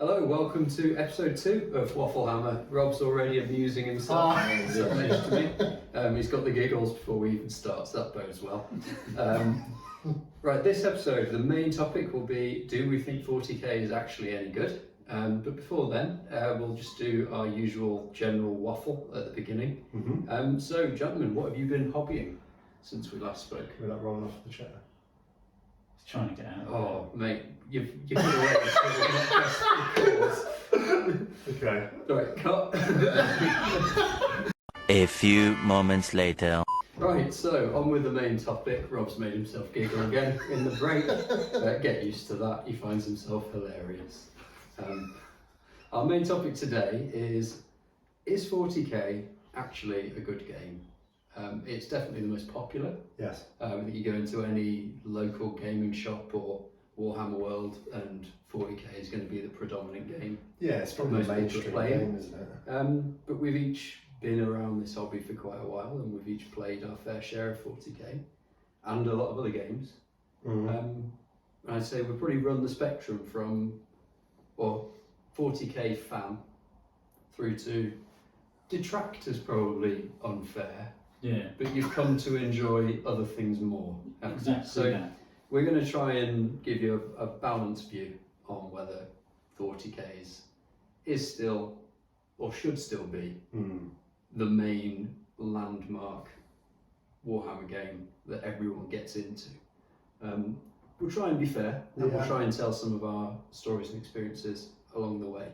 Hello, welcome to episode 2 of Waffle Hammer. Rob's already amusing himself. He's got the giggles before we even start, so that bodes well. Right, this episode, the main topic will be, do we think 40k is actually any good? But before then, we'll just do our usual general waffle at the beginning. Mm-hmm. So, gentlemen, what have you been hobbying since we last spoke? We're not rolling off the chair. He's trying to get out. Oh, mate, you've got to wait until we're not Okay. Right, cut. A few moments later. Right, so on with the main topic. Rob's made himself giggle again in the break. Get used to that, he finds himself hilarious. Our main topic today is 40k actually a good game? It's definitely the most popular. Yes. You go into any local gaming shop or Warhammer World and 40k is going to be the predominant game. Yeah, it's probably the mainstream game, isn't it? But we've each been around this hobby for quite a while and we've each played our fair share of 40k and a lot of other games. Mm-hmm. I'd say we've probably run the spectrum from 40k fan through to detractors, probably unfair. Yeah. But you've come to enjoy other things more. Exactly. So we're going to try and give you a balanced view on whether 40k is still or should still be the main landmark Warhammer game that everyone gets into. We'll try and be fair, and we'll try and tell some of our stories and experiences along the way.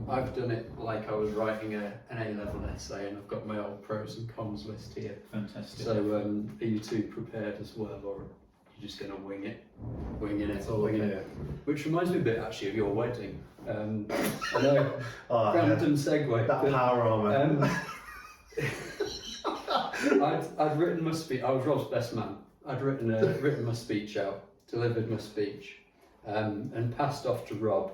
I've done it like I was writing an A-level essay, and I've got my old pros and cons list here. Fantastic. So are you two prepared as well, or are you just going to wing it? Winging it. Which reminds me a bit actually of your wedding. I know, random segue. That power armour. I'd written my speech. I was Rob's best man. I'd written my speech out, delivered my speech, and passed off to Rob,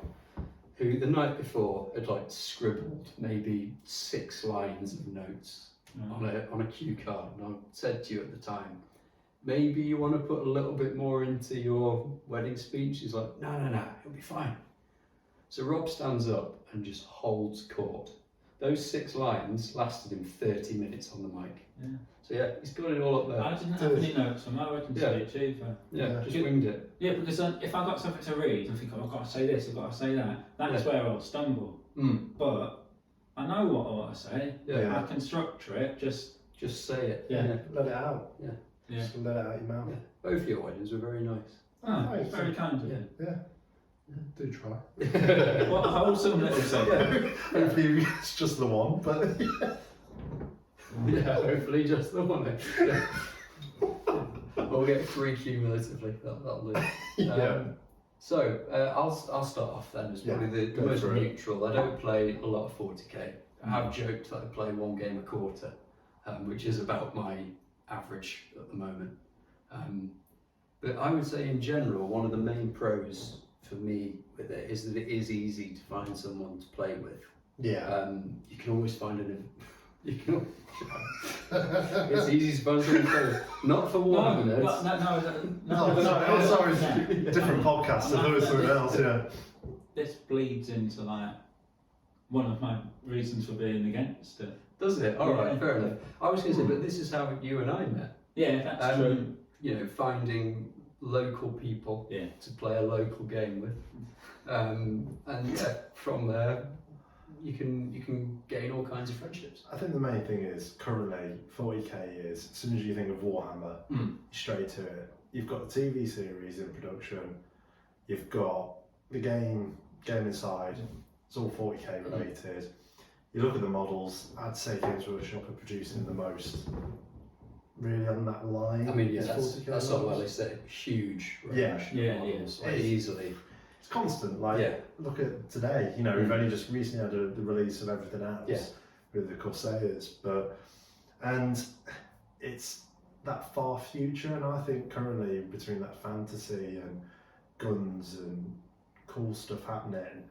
who the night before had scribbled maybe 6 lines of notes on a cue card, and I said to you at the time, maybe you want to put a little bit more into your wedding speech. He's like, no, it'll be fine. So Rob stands up and just holds court. Those 6 lines lasted him 30 minutes on the mic. Yeah. So yeah, he's got it all up there. I didn't have any notes on my wedding speech either. Yeah, just winged it. Yeah, because if I got something to read, I think, I've got to say this, I've got to say that. That's where I'll stumble. But I know what I want to say. Yeah. I can structure it, just say it. Yeah. Let it out. Yeah. Just let it out your mouth. Yeah. Both of your weddings were very nice. Oh, it's very kind of you. Yeah. Do try. What a wholesome little segment. Hopefully it's just the one, but yeah, hopefully just the one. Yeah. We'll get 3 cumulatively. That'll do. So I'll start off then as probably the most neutral. I don't play a lot of 40k. I have joked that I play 1 game a quarter, which is about my average at the moment. But I would say in general, one of the main pros for me with it is that it is easy to find someone to play with. Yeah. You can always find it's easy to find someone to play with. Not for Warhammer nerds. No, sorry, different podcast, so there was something else, This bleeds into one of my reasons for being against it. Does it? Alright, fair enough. I was going to say, but this is how you and I met. Yeah, that's true. Finding local people to play a local game with, and from there you can gain all kinds of friendships. I think the main thing is currently 40k is, as soon as you think of Warhammer, straight to it. You've got the TV series in production, you've got the game inside, it's all 40k related. You look at the models, I'd say Games Workshop are producing the most really on that line. I mean, that's not well, it's a huge range of models, easily. It's constant, look at today, we've only just recently had the release of everything else with the Corsairs, and it's that far future, and I think currently between that fantasy and guns and cool stuff happening,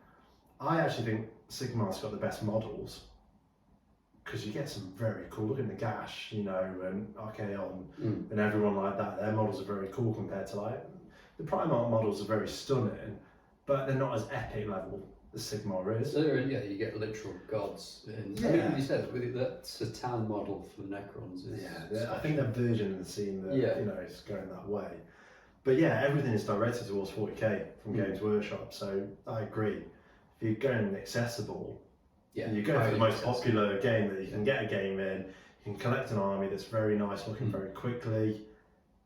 I actually think Sigmar's got the best models, because you get some very cool, look at Nagash, and Archaon and everyone like that, their models are very cool compared to the Primarch models are very stunning, but they're not as epic level as Sigmar is. So you get literal gods. And I mean, you said that's a town model for the Necrons. I think they're verging and seeing that it's going that way. But yeah, everything is directed towards 40k from Games Workshop. So I agree. If you're going accessible, you go for the most popular game that you can get a game in. You can collect an army that's very nice looking very quickly,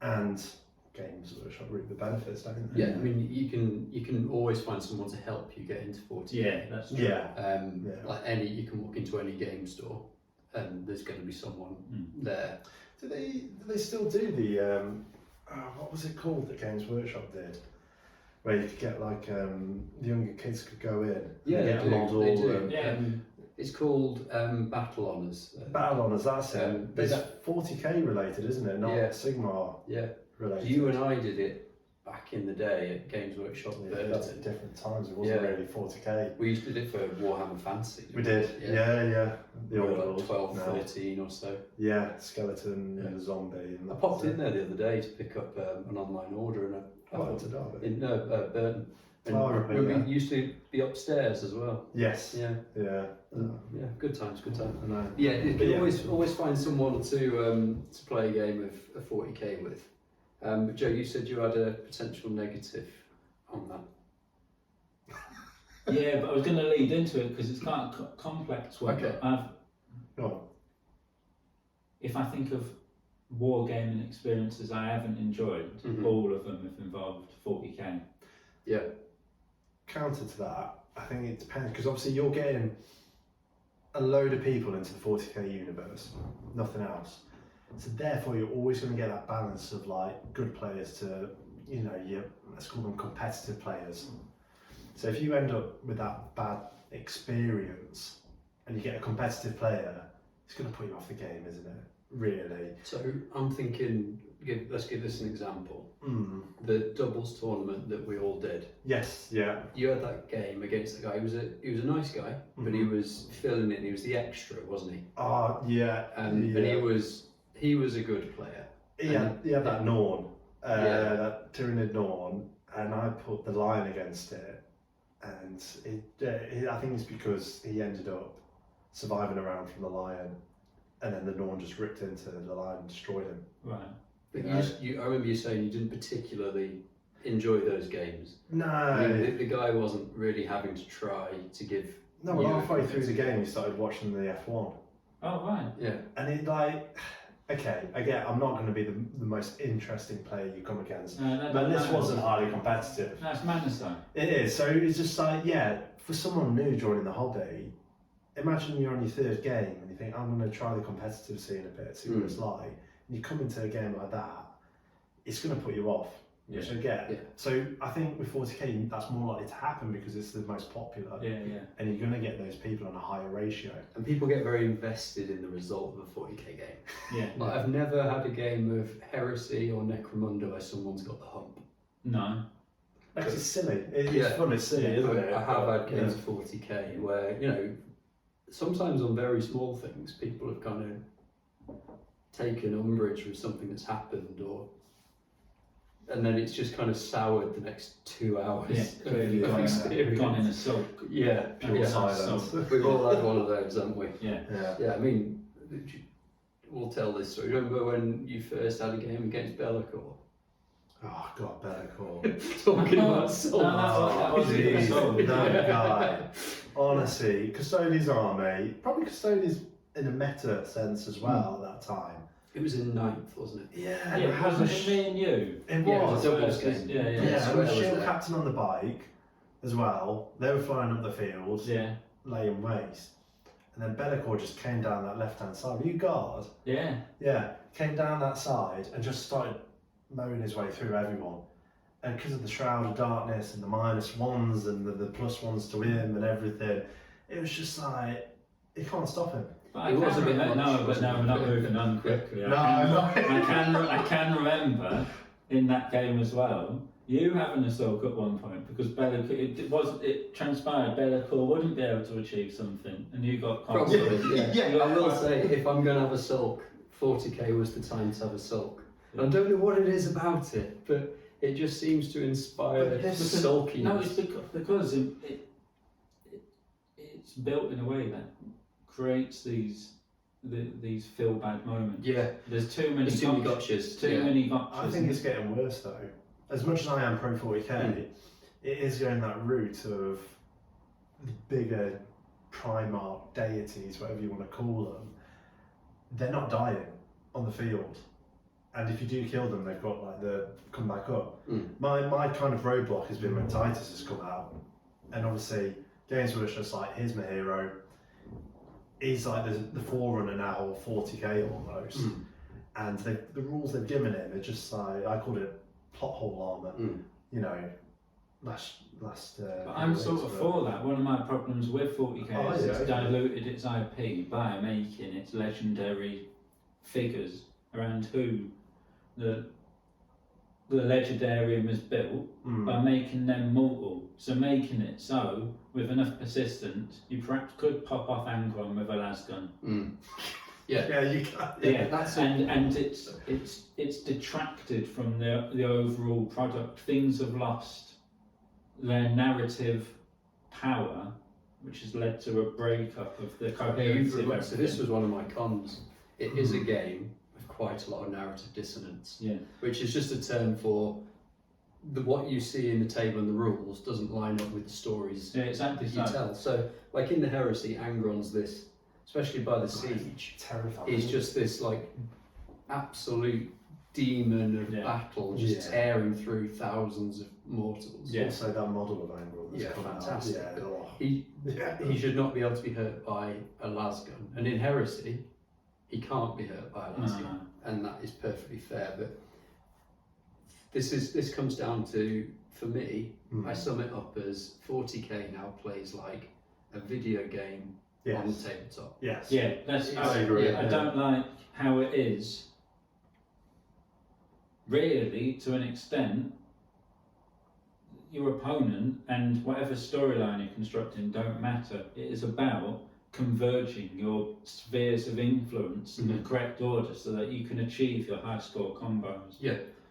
and Games Workshop reap the benefits, don't they? Yeah, I mean, you can always find someone to help you get into 40k. Yeah, that's true. Like you can walk into any game store, and there's going to be someone there. Do they still do the what was it called that Games Workshop did? Where you could get like the younger kids could go in. Yeah, get a model. They do. It's called Battle Honours. Battle Honours, that's it. It's 40k related, isn't it? Not Sigmar related. You and I did it back in the day at Games Workshop. That's at different times. It wasn't really 40k. We used to do it for Warhammer Fantasy. We did. Yeah. The old like 12, 13 or so. Yeah, skeleton and a zombie. And I popped in there the other day to pick up an online order, and in Burton. And we used to be upstairs as well. Yes. Yeah. Good times. I know. Yeah, you can always find someone to play a game of 40k with. But Joe, you said you had a potential negative on that. Yeah, but I was going to lead into it because it's quite a complex one. Okay. If I think of wargaming experiences I haven't enjoyed, all of them have involved 40k. Yeah. Counter to that, I think it depends, because obviously you're getting a load of people into the 40k universe, nothing else. So therefore you're always going to get that balance of like good players to, let's call them competitive players. So if you end up with that bad experience and you get a competitive player, it's going to put you off the game, isn't it? Really. So I'm thinking, let's give this an example. The doubles tournament that we all did. Yes, yeah. You had that game against the guy. He was a nice guy, but he was filling it. He was the extra, wasn't he? Yeah. And he was a good player. He had that Norn, that Tyranid Norn, and I put the Lion against it, and I think it's because he ended up surviving around from the Lion, and then the Norn just ripped into the Lion and destroyed him. Right. But I remember you saying you didn't particularly enjoy those games. No. I mean, the guy wasn't really having to try to give. No, well, halfway through the game, he started watching the F1. Oh, right. Yeah. And it I'm not going to be the most interesting player you come against. But this wasn't highly competitive. No, it's madness though. It is. So it's just like, for someone new joining the hobby, imagine you're on your third game and you think, I'm going to try the competitive scene a bit, see what it's like. And you come into a game like that, it's going to put you off, which I get. Yeah. So I think with 40k, that's more likely to happen because it's the most popular. Yeah. And you're going to get those people on a higher ratio. And people get very invested in the result of a 40k game. Yeah. Like, I've never had a game of Heresy or Necromunda where someone's got the hump. No. Because it's silly. It's fun, it's silly, isn't it? I have had games of 40k where, sometimes on very small things, people have kind of taken umbrage with something that's happened, and then it's just kind of soured the next 2 hours. Yeah, clearly gone in a sulk. Yeah, pure silence. We've all had one of those, haven't we? Yeah. I mean, we'll tell this story. Remember when you first had a game against Bellicor? Oh God, Bellicor. Talking about soul. That guy. Honestly, Custodes army, probably Custodes in a meta sense as well at that time. It was in 9th, wasn't it? Yeah. Wasn't it me and you? It was. Yeah, it was a doubles game. Yeah, and the shield captain on the bike as well. They were flying up the field, laying waste. And then Bellicor just came down that left-hand side. Were you guard? Yeah. Yeah, came down that side and just started mowing his way through everyone. And because of the Shroud of Darkness and the -1s and the +1s to him and everything, it was just like, you can't stop him. But we're not moving on quickly. I can remember in that game as well, you having a sulk at one point because it transpired Bellicor wouldn't be able to achieve something, and you got confident. I will say, if I'm going to have a sulk, 40k was the time to have a sulk. And I don't know what it is about it, but it just seems to inspire sulkiness. No, it's because it's built in a way that creates these feel bad moments. Yeah, there's too many gotchas. Too many gotchas. I think it's getting worse though. As much as I am pro 40k, it is going that route of the bigger Primarch deities, whatever you want to call them. They're not dying on the field, and if you do kill them, they've got like the come back up. My kind of roadblock has been when Titus has come out, and obviously Games Workshop's like, here's my hero. He's like the forerunner now, or 40k almost, and the rules they've given him are just like, I called it plot hole armor. You know, last. But I'm sort of for that. One of my problems with 40k is it's diluted its IP by making its legendary figures around who the legendarium is built by making them mortal. So making it so with enough persistence, you perhaps could pop off Angron with a lasgun. Yeah, you can. Yeah, and it's detracted from the overall product. Things have lost their narrative power, which has led to a breakup of the coherence. So this was one of my cons. It is a game with quite a lot of narrative dissonance, which is just a term for what you see in the table and the rules doesn't line up with the stories that you tell. So, like in the Heresy, Angron's this, especially by the siege, terrifying. He's just this like absolute demon of battle, just tearing through thousands of mortals. Also that model of Angron. Fantastic. He should not be able to be hurt by a lasgun, and in Heresy, he can't be hurt by a lasgun, and that is perfectly fair. But this comes down to, for me, I sum it up as 40k now plays like a video game on the tabletop. I agree. I don't like how it is. Really, to an extent, your opponent and whatever storyline you're constructing don't matter. It is about converging your spheres of influence in the correct order so that you can achieve your high score combos.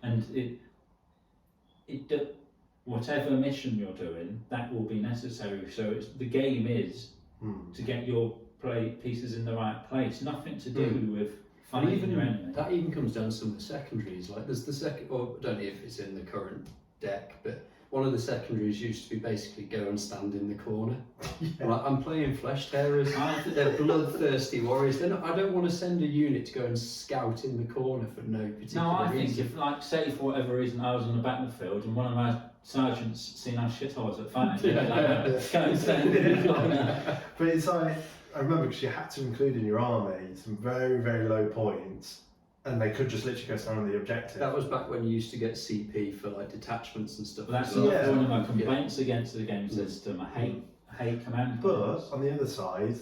And whatever mission you're doing, that will be necessary. So the game is to get your play pieces in the right place. Nothing to do with finding your enemy. That even comes down to some of the secondaries. Like there's the second, or I don't know if it's in the current deck, but one of the secondaries used to be basically go and stand in the corner. Like, I'm playing Flesh Tearers. They're bloodthirsty warriors. I don't want to send a unit to go and scout in the corner for no particular reason. Think if, like, say for whatever reason I was on the battlefield and one of my sergeants seen how shit I was at fighting, go and stand in the corner. But it's like, I remember because you had to include in your army some very, very low points, and they could just literally go stand on the objective. That was back when you used to get CP for like detachments and stuff. That's one of my complaints against the game system. I hate command points. But on the other side,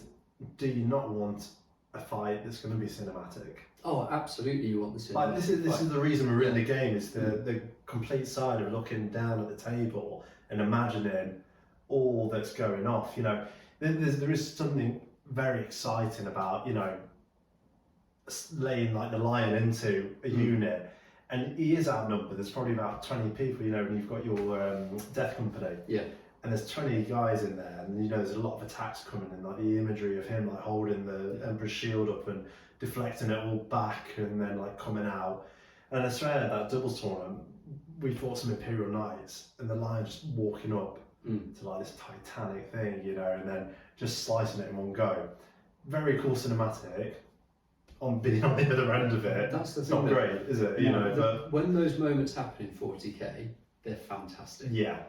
do you not want a fight that's going to be cinematic? Oh, absolutely, you want the cinematic. Like this is the reason we're in the game. Is the complete side of looking down at the table and imagining all that's going off. You know, there is something very exciting about, you know, laying like the lion into a unit, and he is outnumbered. There's probably about 20 people, you know, when you've got your death company, and there's 20 guys in there, and you know there's a lot of attacks coming in, like the imagery of him like holding the Emperor's shield up and deflecting it all back and then like coming out. And in Australia, that doubles tournament, we fought some Imperial Knights, and the lion just walking up to like this titanic thing, you know, and then just slicing it in one go. Very cool cinematic. On being on the other end of it, that's the it's thing. Not great, is it? You know, but when those moments happen in 40k, they're fantastic. Yeah.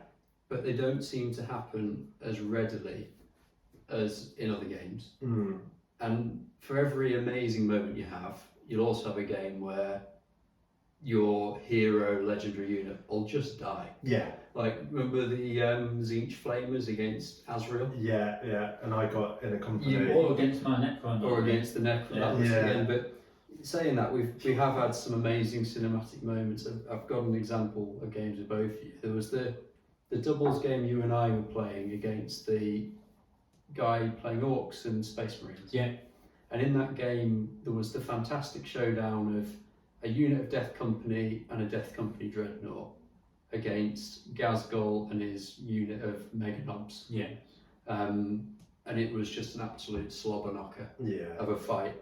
But they don't seem to happen as readily as in other games. And for every amazing moment you have, you'll also have a game where your hero legendary unit will just die. Yeah. Like, remember the Tzeentch Flamers against Azrael? Yeah, and I got in a company. Or against my Necron. Or against the Necron, again. But saying that, we have had some amazing cinematic moments. I've got an example of games with both of you. There was the doubles game you and I were playing against the guy playing Orcs and Space Marines. Yeah. And in that game, there was the fantastic showdown of a unit of Death Company and a Death Company Dreadnought against Gazgul and his unit of mega knobs. Yeah. And it was just an absolute slobber knocker Yeah. of a fight.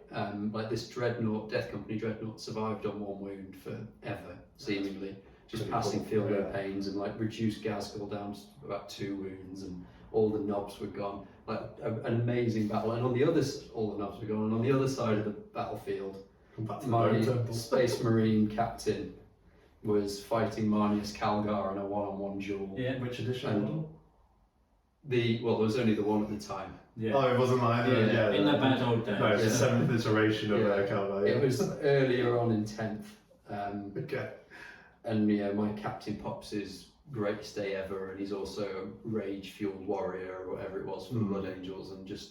Like this dreadnought, Death Company dreadnought, survived on 1 wound forever, seemingly. Just Pretty passing cool, field yeah. pains and like reduced Gazgul down to about 2 wounds, and all the knobs were gone. Like an amazing battle. And on the other, all the knobs were gone. And on the other side of the battlefield, Come back to the my bone temple. Space Marine captain was fighting Marnius Calgar in a 1-on-1 duel. Yeah. Which edition? And model? well, there was only the one at the time. Yeah. Oh, it wasn't like Yeah. In the bad old days. No, it's the Yeah. seventh iteration of Yeah. Calvary. It was earlier on in 10th. Okay. And yeah, my captain Pops is greatest day ever, and he's also a rage-fueled warrior or whatever it was from the Blood Angels, and just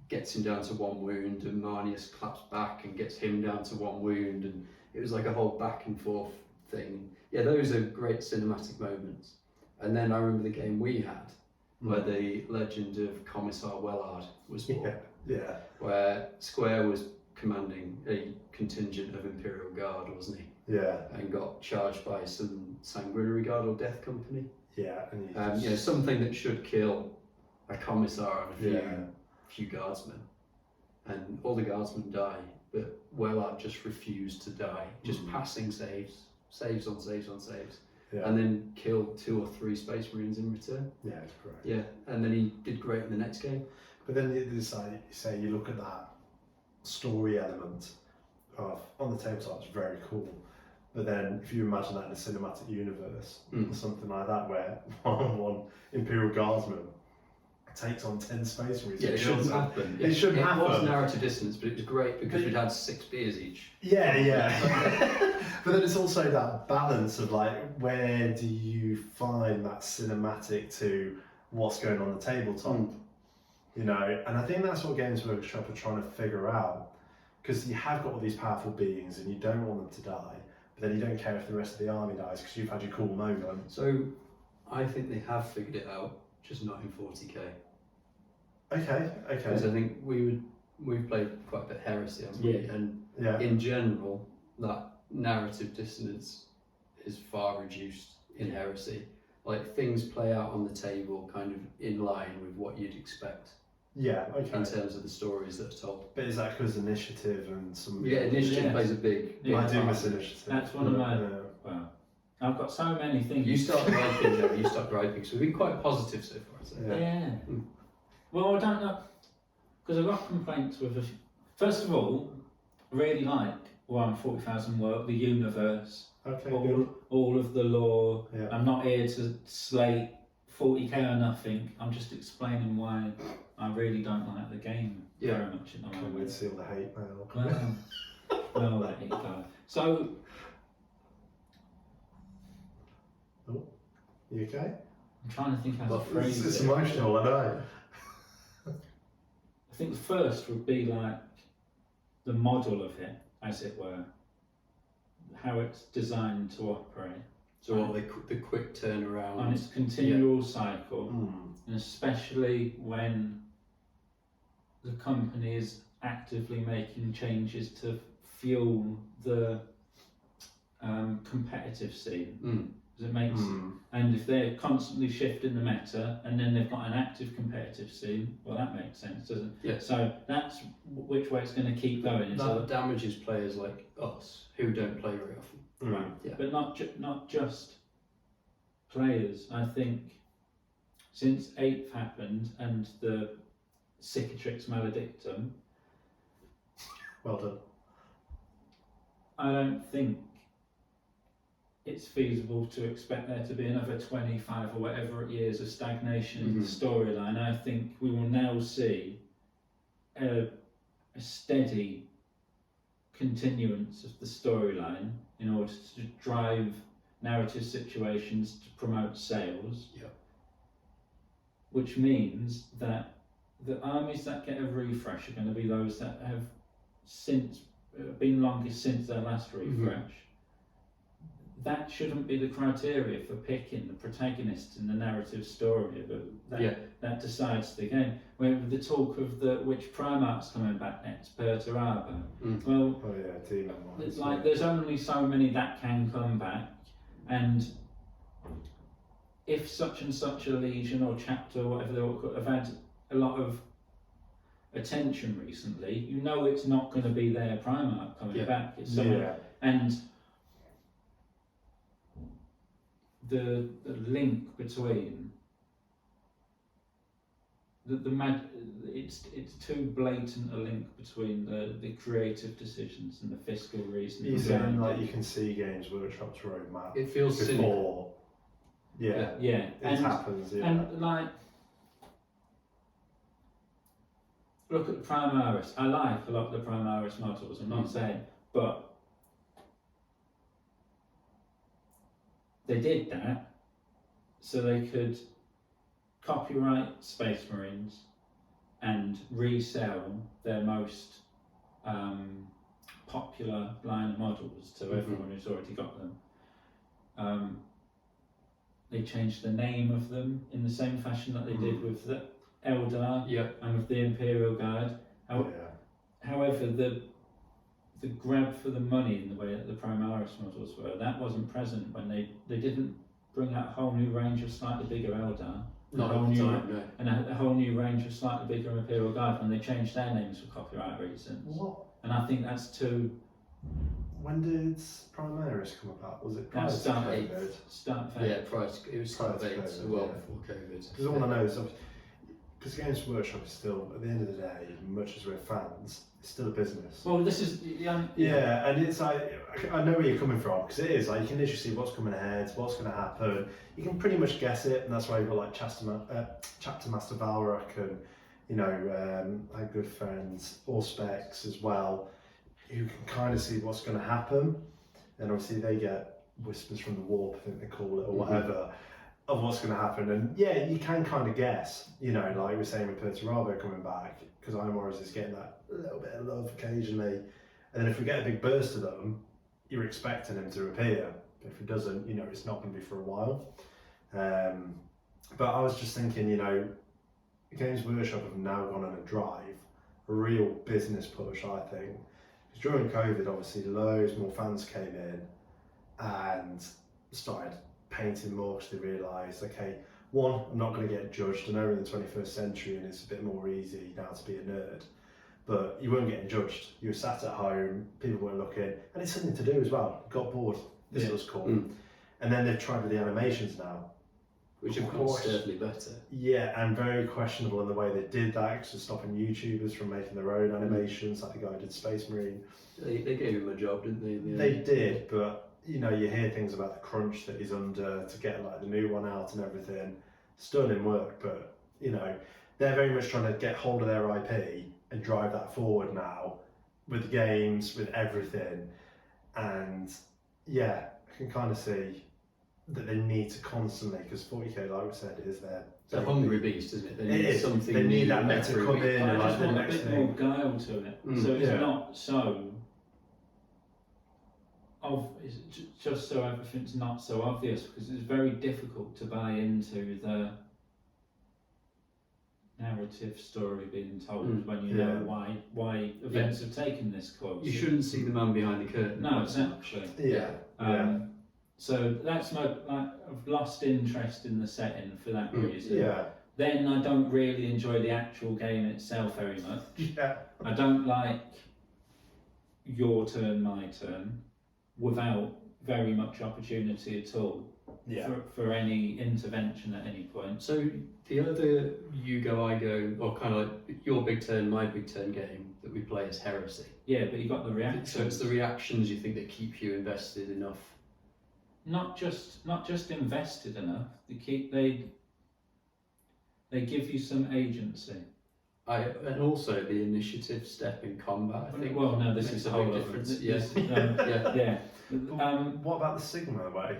gets him down to 1 wound, and Marnius claps back and gets him down to 1 wound, and it was like a whole back and forth thing. Yeah, those are great cinematic moments. And then I remember the game we had, where the legend of Commissar Wellard was born, Yeah. where Square was commanding a contingent of Imperial Guard, wasn't he? Yeah. And got charged by some Sanguinary Guard or Death Company. Yeah. And You know, something that should kill a Commissar and a few guardsmen. And all the guardsmen die, but Wellard just refused to die, just passing saves on saves. Yeah. And then killed 2 or 3 Space Marines in return. Yeah, it's correct. Yeah, and then he did great in the next game. But then it's like, say you look at that story element of on the tabletop, it's very cool. But then if you imagine that in a cinematic universe or something like that, where one Imperial Guardsman takes on 10 Space Marines. Yeah, it shouldn't happen. It shouldn't happen. It was narrative dissonance, but it was great because we'd had 6 beers each. Yeah. But then it's also that balance of like, where do you find that cinematic to what's going on the tabletop? You know, and I think that's what Games Workshop are trying to figure out, because you have got all these powerful beings and you don't want them to die, but then you don't care if the rest of the army dies because you've had your cool moment. So I think they have figured it out, just not in 40k. Okay. Because I think we've played quite a bit of Heresy, haven't we? And in general, that narrative dissonance is far reduced in Heresy. Like, things play out on the table kind of in line with what you'd expect. Yeah, okay. In terms of the stories that are told. But is that because initiative and some... Yeah, initiative plays a big I do part. miss initiative. That's one of my... Well, I've got so many things. You start griping, Joe, you start griping. So we've been quite positive so far, I'd say. Yeah. Well, I don't know, because I've got complaints with... First of all, I really like Warhammer 40,000 work, the universe, Okay, all of the lore. Yeah. I'm not here to slate 40k or nothing. I'm just explaining why I really don't like the game very much at the Can't wait to moment. see all the hate mail. Well, let it go. So, You okay? I'm trying to think how to phrase It's it. emotional, I know. I think the first would be like the model of it, as it were, how it's designed to operate. So what, the quick turnaround. On its continual cycle, Mm. and especially when the company is actively making changes to fuel the competitive scene. It makes, and if they're constantly shifting the meta, and then they've got an active competitive scene, well, that makes sense, doesn't it? Yeah. So that's which way it's going to keep going. That damages players like us who don't play very often. Right. Yeah. But not just players. I think since 8th happened and the Cicatrix Maledictum, Well done. I don't think it's feasible to expect there to be another 25 or whatever years of stagnation in the storyline. I think we will now see a steady continuance of the storyline in order to drive narrative situations to promote sales. Yeah. Which means that the armies that get a refresh are going to be those that have since been longest since their last refresh. That shouldn't be the criteria for picking the protagonist in the narrative story that decides the game. When the talk of which Primarch's coming back next, Perturaba. Well, Oh yeah, Demon it's like there's only so many that can come back, and if such and such a legion or chapter or whatever they all have had a lot of attention recently, you know it's not going to be their Primarch coming back. It's someone, and the link between it's too blatant a link between the creative decisions and the fiscal reasoning. You saying like you can see Games Workshop's roadmap. It feels before. Yeah. It happens. Yeah. And like, look at the Primaris. I like a lot of the Primaris models. I'm not saying, but they did that so they could copyright Space Marines and resell their most popular line of models to everyone who's already got them. They changed the name of them in the same fashion that they did with the Eldar and with the Imperial Guard. However, the grab for the money in the way that the Primaris models were, that wasn't present when they didn't bring out a whole new range of slightly bigger Eldar. Not at the time, no. And a whole new range of slightly bigger Imperial Guard when they changed their names for copyright reasons. What? And I think that's too... When did Primaris come about? Was it prior to COVID? It was start of 8, so well before COVID. Because all I know is, because Games Workshop is still, at the end of the day, as much as we're fans, it's still a business. Well, this is... and it's like, I know where you're coming from, because it is, like, you can literally see what's coming ahead, what's going to happen. You can pretty much guess it, and that's why you've got, like, Chapter Master Valrak and, you know, our good friends, Allspecs as well, who can kind of see what's going to happen. And obviously they get whispers from the warp, I think they call it, or whatever, of what's going to happen. And yeah, you can kind of guess, you know, like we were saying with Perturabo coming back, because Iron Warriors is getting that little bit of love occasionally. And then if we get a big burst of them, you're expecting him to appear. But if he doesn't, you know, it's not going to be for a while. But I was just thinking, you know, Games Workshop have now gone on a drive, a real business push, I think. Because during COVID, obviously, loads more fans came in and started painting more because they realised, okay, one, I'm not going to get judged. I know we're in the 21st century and it's a bit more easy now to be a nerd, but you weren't getting judged. You were sat at home, people weren't looking, and it's something to do as well. Got bored. This was cool. And then they've tried with the animations now, which of course certainly better. Yeah, and very questionable in the way they did that, because they're stopping YouTubers from making their own animations, like the guy who did Space Marine. They gave him a job, didn't they? They did, but you know, you hear things about the crunch that he's under to get like the new one out and everything. Stunning work, but you know, they're very much trying to get hold of their IP and drive that forward now with the games, with everything. And yeah, I can kind of see that they need to constantly, because 40k, like we said, is their... It's a hungry beast, isn't it? They need something they need that meta every to come week. in I and just like the want a next bit thing. more guile to it. So it's not so... It's just so everything's not so obvious, because it's very difficult to buy into the narrative story being told when you know why events have taken this course. You shouldn't see the man behind the curtain. No, exactly. So that's I've lost interest in the setting for that reason. Yeah. Then I don't really enjoy the actual game itself very much. Yeah. I don't like your turn, my turn, without very much opportunity at all for any intervention at any point. So the other you go, I go, or kind of like your big turn, my big turn game that we play is Heresy. Yeah, but you got the reaction. So it's the reactions you think that keep you invested enough. Not just invested enough. They give you some agency. And also the initiative step in combat. I think. Well, no, this is a whole difference. Yes. What about the Sigma way,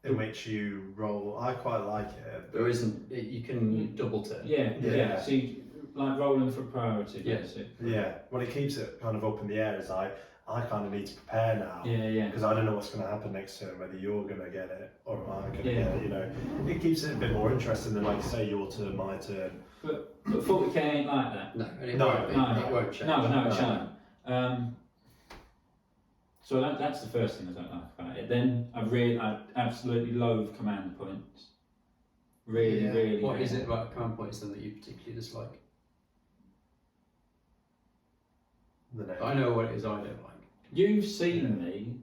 in which you roll? I quite like it. There isn't. You can double turn. Yeah. So you, like rolling for priority, basically. Yeah. Well, it keeps it kind of up in the air. It's like, I kind of need to prepare now. Yeah. Because I don't know what's going to happen next turn, whether you're going to get it or am I going to get it. You know, it keeps it a bit more interesting than, like, say, your turn, my turn. But 40k ain't like that. No, and it No, won't be. no, It won't change. No, it shan't. So that's the first thing I don't like about it. Then I absolutely loathe command points. really. What is it about command points then that you particularly dislike? The name. I know what it is I don't like. You've seen me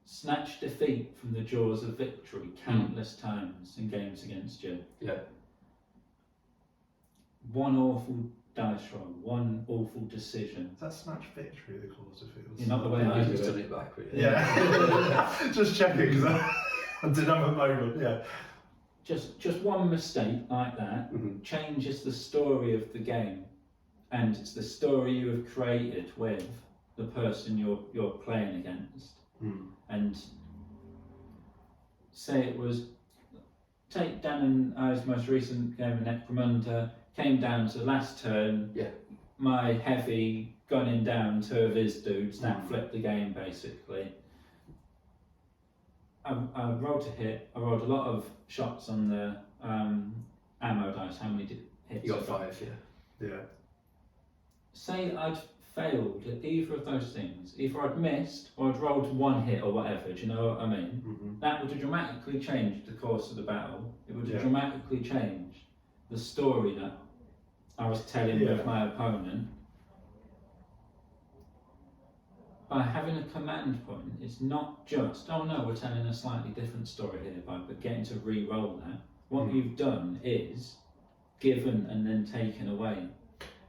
snatch defeat from the jaws of victory countless times in games against you. Yeah. One awful dice roll, one awful decision. Is that snatch victory the cause of it? You're not the way I I've do just it. done it backwards. Yeah. Just checking because I did have a moment. Yeah. Just one mistake like that changes the story of the game, and it's the story you have created with the person you're playing against. And say it was take Dan and I's most recent game of Necromunda, came down to the last turn. Yeah. My heavy gunning down 2 of his dudes, that flipped the game basically. I rolled a hit. I rolled a lot of shots on the ammo dice. How many hits? You got 5, yeah. Yeah. Say I'd failed at either of those things. Either I'd missed or I'd rolled 1 hit or whatever. Do you know what I mean? That would have dramatically changed the course of the battle. It would have dramatically changed the story that I was telling with my opponent. By having a command point, it's not just, oh no, we're telling a slightly different story here, but getting to re-roll that. What you've done is given and then taken away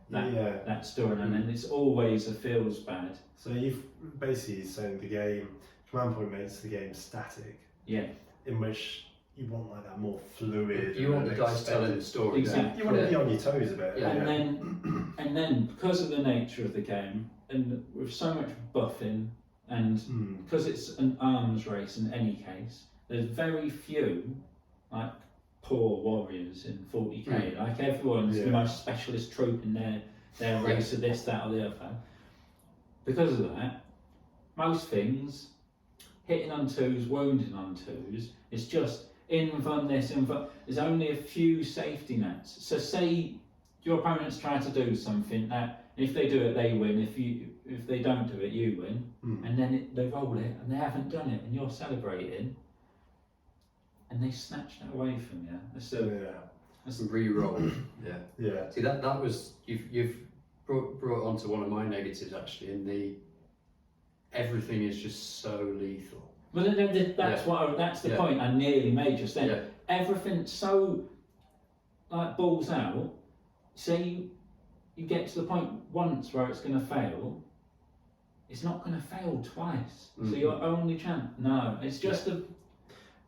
that story, and then it's always a feels bad. So you've basically saying the game, command point makes the game static. Yeah. In which you want like that more fluid. You want the dice telling the story. Exactly. You want to be on your toes a bit. Yeah. And then because of the nature of the game, and with so much buffing, and because it's an arms race in any case, there's very few like poor warriors in 40k. Like everyone's the most specialist troop in their race of this, that, or the other. Because of that, most things hitting on 2s, wounding on 2s, it's just invuln this, there's only a few safety nets. So say your opponents try to do something that if they do it they win, if they don't do it you win, and then they roll it and they haven't done it and you're celebrating and they snatch that away from you. That's a re-roll. Yeah. See that was you've brought onto one of my negatives actually, in the everything is just so lethal. Well, that's the point I nearly made just then. Yeah. Everything's so like balls out. Say you get to the point once where it's going to fail, it's not going to fail twice. So your only chance, it's just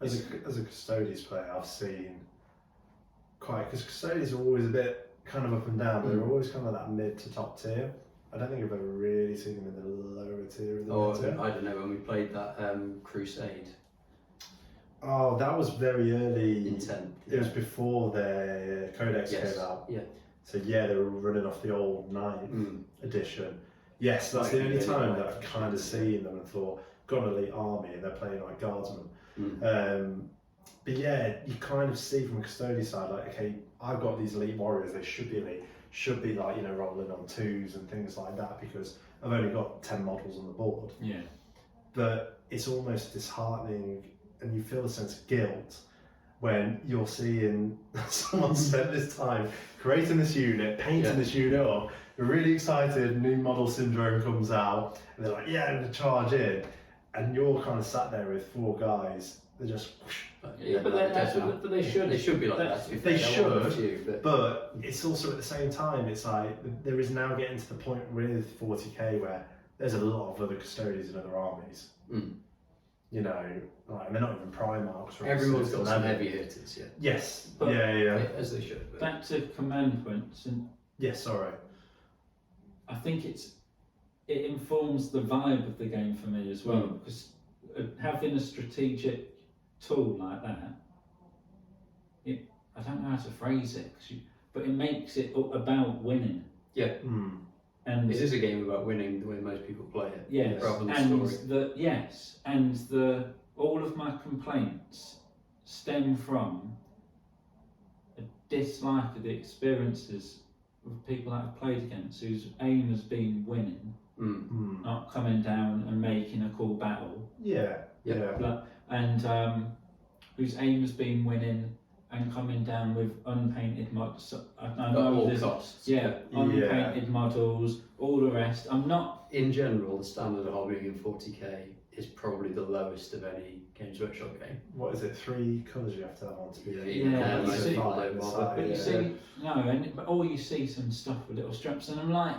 As a custodies player, I've seen because custodies are always a bit kind of up and down, but they're always kind of that mid to top tier. I don't think I've ever really seen them in the lower tier of the mid tier. I don't know, when we played that Crusade. Oh, that was very early. In 10th. It was before their Codex came out. Yeah. So they were running off the old 9th edition. Yes, that's the only time that I've kind of seen them and thought, got an elite army and they're playing like guardsmen. But yeah, you kind of see from a custodian side, like, okay, I've got these elite warriors, they should be elite, should be like, rolling on 2s and things like that because I've only got 10 models on the board. Yeah. But it's almost disheartening and you feel a sense of guilt when you're seeing someone spent this time creating this unit, painting this unit up, they're really excited, new model syndrome comes out, and they're like, yeah, I'm going to charge in. And you're kind of sat there with 4 guys, they're just whoosh. But they should. They should be like that. If They want should, to, but it's also at the same time, it's like, there is now getting to the point with 40k where there's a lot of other custodians in other armies. Like, and they're not even Primarchs. Everyone's got some heavy hitters, Yes, but as they should. But back to command points, and sorry. I think it informs the vibe of the game for me as well, because having a strategic tool like that, I don't know how to phrase it, but it makes it about winning. Yeah. And this is a game about winning the way most people play it. Yes, rather than and story. all of my complaints stem from a dislike of the experiences of people that I've played against whose aim has been winning, not coming down and making a cool battle. Yeah. And whose aim has been winning and coming down with unpainted models. At all costs. Yeah, unpainted models, all the rest. I'm not. In general, the standard of hobbying in 40k is probably the lowest of any Games Workshop game. What is it? 3 colours you have to have on to be But you see, but all you see some stuff with little straps, and I'm like,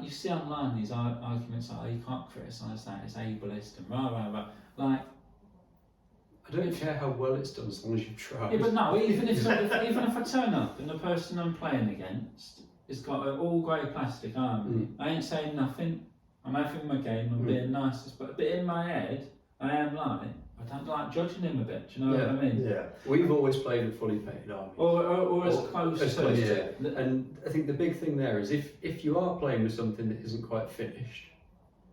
you see online these arguments like, you can't criticise that, it's ableist and rah rah rah. Like, I don't care how well it's done as long as you try. Yeah, but no, even if I turn up and the person I'm playing against has got an all grey plastic army, I ain't saying nothing. I'm having my game, I'm being nice, but in my head, I am like, I don't like judging him a bit. Do you know what I mean? Yeah. We've always played with fully painted armies. Or as close to. Yeah. And I think the big thing there is if you are playing with something that isn't quite finished,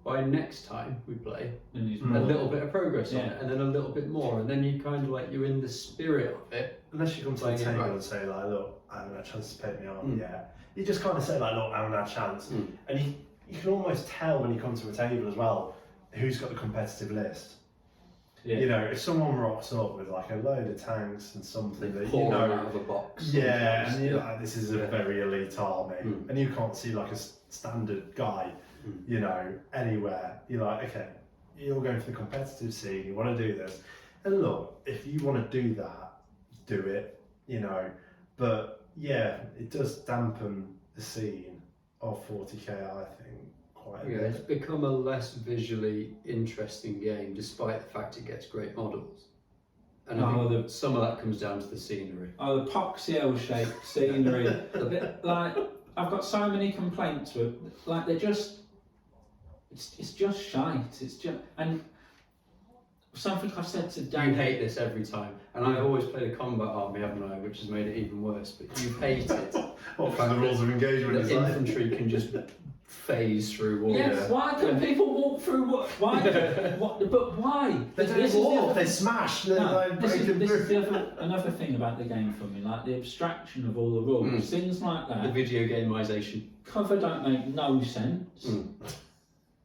by next time we play, a little bit of progress on it, and then a little bit more, and then you kind of like, you're in the spirit of it. Unless you come to the table and say like, look, I haven't had a chance to paint my army yet. You just kind of say like, look, I haven't had a chance. And you can almost tell when you come to a table as well, who's got the competitive list. Yeah. You know, if someone rocks up with like a load of tanks and something that you know out of a box, and you're like, this is a very elite army, and you can't see like a standard guy, you know, anywhere. You're like, okay, you're going for the competitive scene. You want to do this, and look, if you want to do that, do it. You know, but yeah, it does dampen the scene of 40k, I think. It's become a less visually interesting game, despite the fact it gets great models. And I think some of that comes down to the scenery. The poxy L-shaped scenery. Like, I've got so many complaints with, like, they're just, it's just shite. It's just, and something I've said to Dan. You hate this every time, and I've always played a combat army, haven't I? Which has made it even worse. But you hate it. What, for the rules of engagement? The infantry can just phase through walls. Yes, why can people walk through what? Why? But why? They don't walk, they smash. This is another thing about the game for me, like the abstraction of all the rules, things like that. The video gamization. Cover don't make no sense.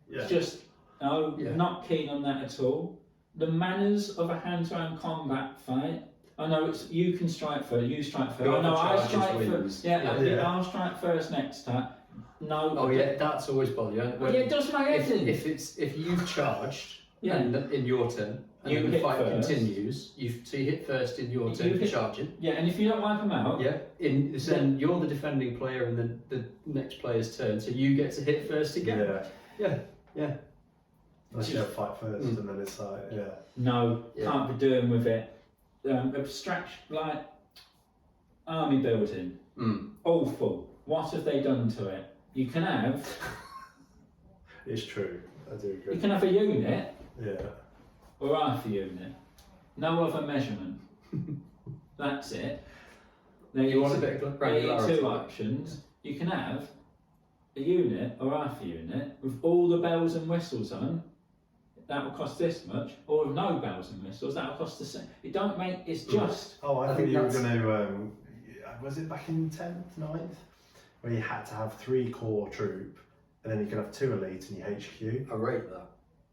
It's just, not keen on that at all. The manners of a hand-to-hand combat fight. I know it's you can strike first, you strike first. I know I strike first. I'll strike first next time. No. Oh yeah, that's always bothered you. Well, yeah, it does my head in. If you've charged in your turn and the fight continues, you hit first in your turn for charging. Yeah, and if you don't wipe them out. Yeah. Then you're the defending player in the next player's turn, so you get to hit first again. Yeah. Unless you have fight first, and then it's like No, can't be doing with it. Abstraction, like army building, awful. What have they done to it? You can have. It's true. I do agree. You can have a unit. Yeah. Or half a unit. No other measurement. That's it. You want a bit of granularity. 2 options. You can have a unit or half a unit with all the bells and whistles on. That will cost this much, or with no bells and whistles, that will cost the same. It don't make. It's just. Oh, I think you were going to. Was it back in 10th, 9th, where you had to have 3 core troop, and then you could have 2 elite in your HQ. I rate that.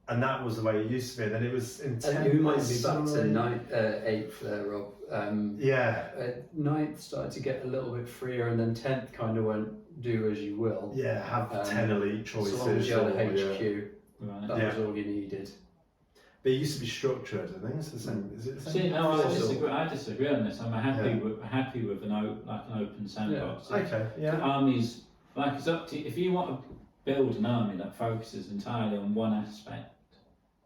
And that was the way it used to be. And then it was in 10th. You might be back to 8th there, Rob. 9th started to get a little bit freer, and then 10th kind of went do as you will. Yeah, have 10 elite choices. So long as you had a HQ. Right. That was all you needed. But it used to be structured. I think it's the same. Is it the same? See, no, I disagree on this. I'm happy with an open sandbox. Yeah. Okay. Yeah. Armies, like, it's up to you. If you want to build an army that focuses entirely on one aspect,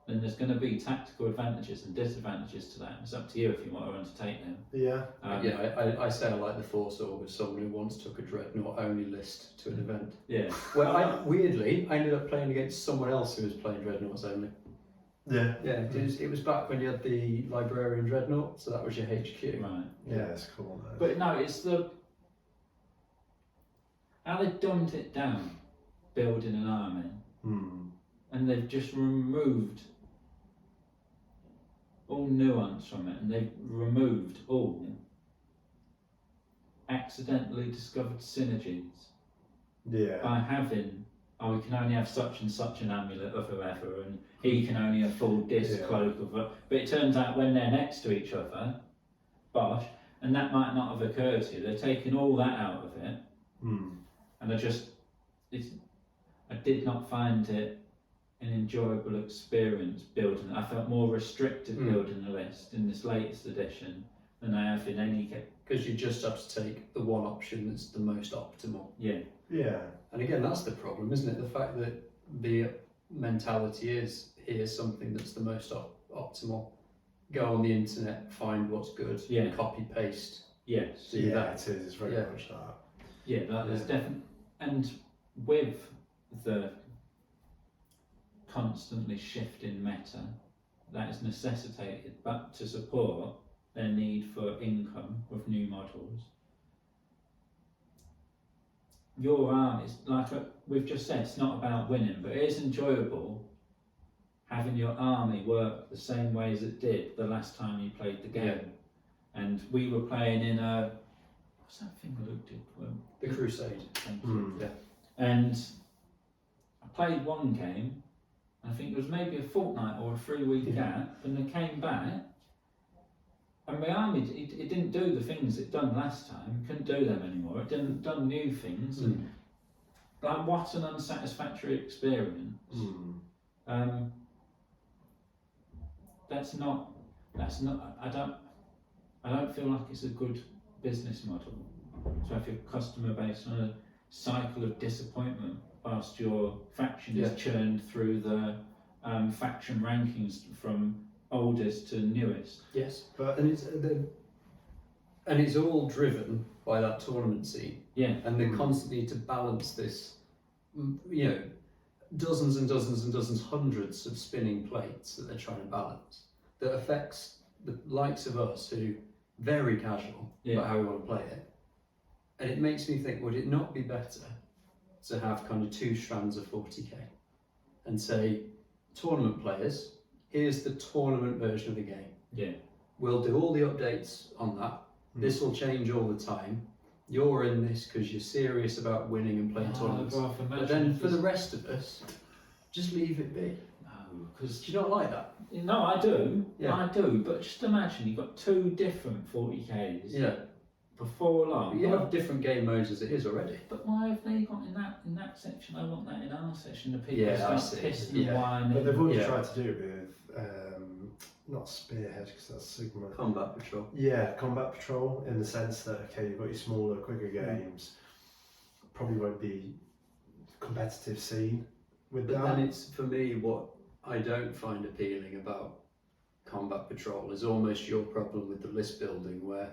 then there's going to be tactical advantages and disadvantages to that. It's up to you if you want to undertake them. Yeah. I say I like the Force Org as someone who once took a Dreadnought only list to an event. Yeah. Well, I ended up playing against someone else who was playing Dreadnoughts only. Yeah. Yeah. It was back when you had the Librarian Dreadnought, so that was your HQ. Right. Yeah, it's cool. Though. But no, it's how they dumbed it down, building an army, and they've just removed all nuance from it, and they've removed all accidentally discovered synergies by having oh, we can only have such and such an amulet of whoever, and he can only afford this cloak of a... But it turns out when they're next to each other, bosh, and that might not have occurred to you, they're taking all that out of it, and I did not find it an enjoyable experience building. I felt more restricted building a list in this latest edition than I have in any game. Because you just have to take the one option that's the most optimal. Yeah. Yeah. And again, that's the problem, isn't it? The fact that the mentality is, here's something that's the most optimal. Go on the internet, find what's good, copy, paste. Yes. Do that. It is. It's very much that. Yeah, that is definitely. And with the constantly shifting meta, that is necessitated, but to support their need for income with new models. Your army is, like we've just said, it's not about winning, but it is enjoyable having your army work the same way as it did the last time you played the game. And we were playing in a, what's that thing Luke did? The Crusade. Thank you. Yeah. And I played one game, I think it was maybe a fortnight or a 3-week gap, and they came back, and my army, it didn't do the things it done last time, couldn't do them anymore, it didn't done new things, and like, what an unsatisfactory experience. That's not, I don't feel like it's a good business model to have your customer base on a cycle of disappointment whilst your faction is churned through the faction rankings from oldest to newest. Yes, but and it's all driven by that tournament scene. Yeah, and they constantly need to balance this. You know, dozens and dozens and dozens, hundreds of spinning plates that they're trying to balance. That affects the likes of us who very casual about how we want to play it. And it makes me think, would it not be better to have kind of 2 strands of 40k and say, tournament players, here's the tournament version of the game. Yeah. We'll do all the updates on that. This will change all the time. You're in this because you're serious about winning and playing tournaments. But then for the rest of us, just leave it be. No, because do you not like that? No, I do. Yeah. I do. But just imagine you've got 2 different 40ks. Yeah. Before long. You have different game modes as it is already. But why have they got in that section? I want that in our section. The people start pissing and whining. But they've always tried to do it with not Spearhead because that's Sigma. Combat Patrol. Yeah, Combat Patrol in the sense that you've got your smaller, quicker games. Probably won't be competitive scene with that. But then it's, for me, what I don't find appealing about Combat Patrol is almost your problem with the list building, where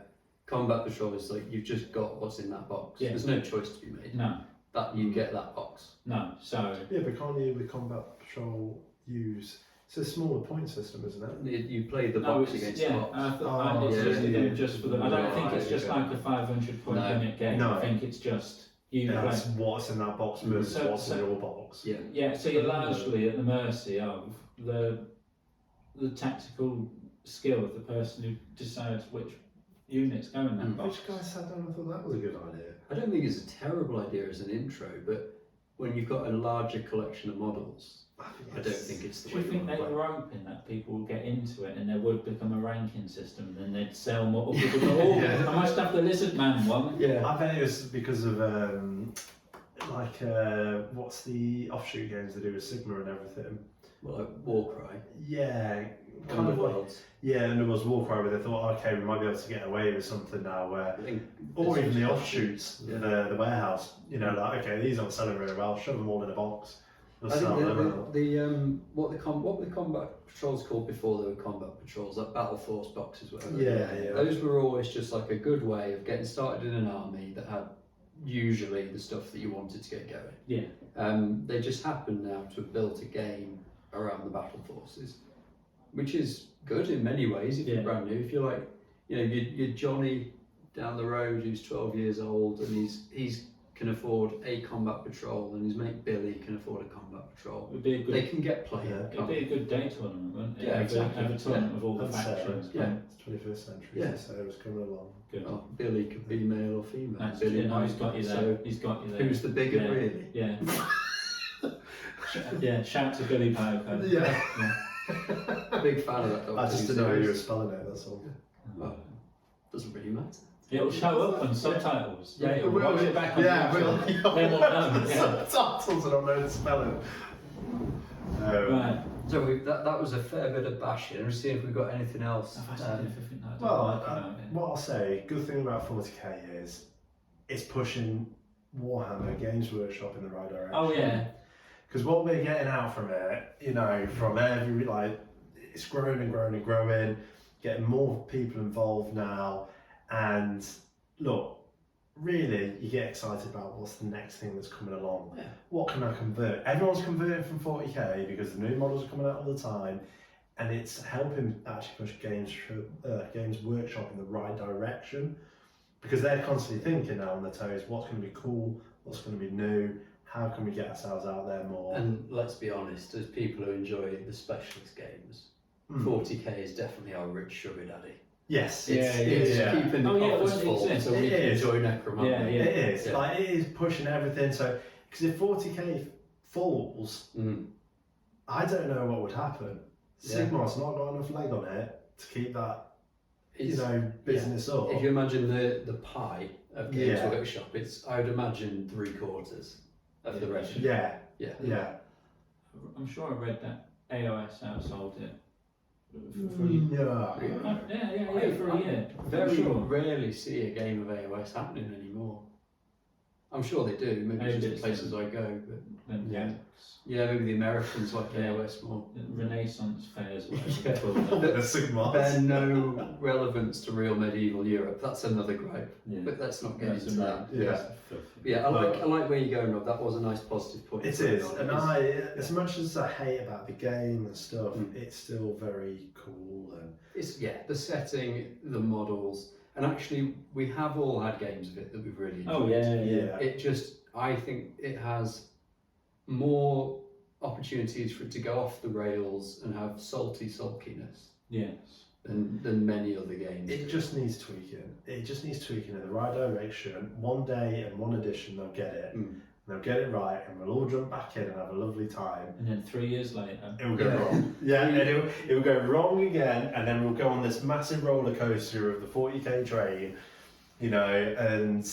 Combat Patrol is like, you've just got what's in that box. Yeah. There's no choice to be made. No. That you get that box. No, so... Yeah, but can't you with Combat Patrol use... It's a smaller point system, isn't it? You play the box against the box. It's just for the... I don't think it's just like a 500 point limit game. I think it's just... That's what's in that box versus what's in your box. Yeah. Yeah, so you're largely at the mercy of the tactical skill of the person who decides which units go in that box. Which guy sat down and thought that was a good idea? I don't think it's a terrible idea as an intro, but when you've got a larger collection of models, I don't think it's the way. Do you think they were hoping that people would get into it and there would become a ranking system and then they'd sell more? People go, I must have the Lizard Man one. Yeah, I think it was because of what's the offshoot games they do with Sigma and everything? Well, like Warcry. Yeah. Kind of like, and there was Warcry where they thought, okay, we might be able to get away with something now where, or even the offshoots, the warehouse, like, okay, these aren't selling very well, shove them all in a box. I think what the Combat Patrols called before they were Combat Patrols, like Battle Force boxes, whatever. Yeah. Those were always just like a good way of getting started in an army that had usually the stuff that you wanted to get going. Yeah. They just happen now to have built a game around the Battle Forces, which is good in many ways if you're brand new. If you're like, you're Johnny down the road who's 12 years old and he's can afford a Combat Patrol and his mate Billy can afford a Combat Patrol. They can get playing. It'd be a good day tournament, wouldn't it? Yeah, exactly. Have a tournament with all the factions. It's 21st century, so it was coming along. Good. Oh, Billy could be male or female. That's Billy he's got you there. So he's got you there. Who's the bigger, really? Yeah. Shout to Billy Poker. Yeah. Big fan of that dog. I just didn't know how you were spelling it, that's all. Well, doesn't really matter. It'll show up on subtitles. Yeah, it'll Will watch it? it back on Yeah, YouTube. will. Then we'll know. Yeah. Subtitles, I don't know the spelling. Right. So that was a fair bit of bashing. Let's see if we've got anything else. What I'll say, good thing about 40k is it's pushing Warhammer Games Workshop in the right direction. Oh yeah. Because what we're getting out from it, you know, from every, like, it's growing and growing and growing, getting more people involved now, and look, really, you get excited about what's the next thing that's coming along. Yeah. What can I convert? Everyone's converting from 40k because the new models are coming out all the time, and it's helping actually push Games Workshop in the right direction, because they're constantly thinking now on their toes, what's going to be cool, what's going to be new, how can we get ourselves out there more? And let's be honest, as people who enjoy the specialist games, 40k is definitely our rich sugar daddy. Yes, It's keeping the coffers full exist. so we can enjoy Necromancer. Yeah. It is. Yeah. Like, it is pushing everything. So, because if 40k falls, I don't know what would happen. Sigmar's not got enough leg on it to keep that, business up. If you imagine the pie of Games Workshop, it's, I would imagine 3/4 of the rest. Yeah. I'm sure I read that AOS outsold it. For a year. Very rarely see a game of AOS happening anymore. I'm sure they do, maybe just places I go. But maybe the Americans like AOS more. Renaissance fairs, They're no relevance to real medieval Europe. That's another gripe. But let's not get into that. I like where you're going, Rob. That was a nice positive point. It is, and as much as I hate about the game and stuff, it's still very cool. And it's the setting, the models, and actually we have all had games of it that we've really enjoyed. It just, I think it has more opportunities for it to go off the rails and have sulkiness. Than many other games. It just needs tweaking. It just needs tweaking in the right direction. One day and one edition they'll get it. And they'll get it right, and we'll all jump back in and have a lovely time. And then 3 years later, it will go wrong. And it will go wrong again, and then we'll go on this massive roller coaster of the 40k train, and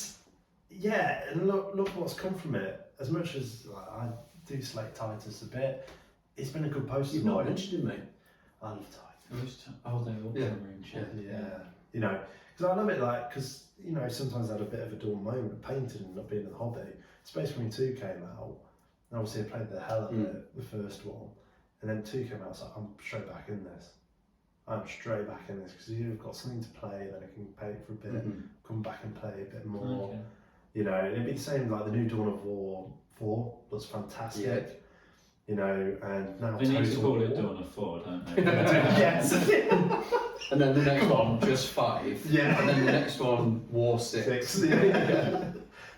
look what's come from it. As much as I do select Titus a bit, it's been a good poster. You've not mentioned him, mate. I love Titus. They all come in. Because I love it, because sometimes I had a bit of a dull moment of painting and not being in the hobby. Space Marine 2 came out, and obviously I played the hell out of it, the first one, and then 2 came out, I was like, I'm straight back in this. Because you've got something to play, then I can pay it for a bit, come back and play a bit more. It'd be the same, like the new Dawn of War 4 was fantastic. And now they need to call it Dawn of 4, don't they? Yes. And then the next one, just 5. And then the next one, War 6.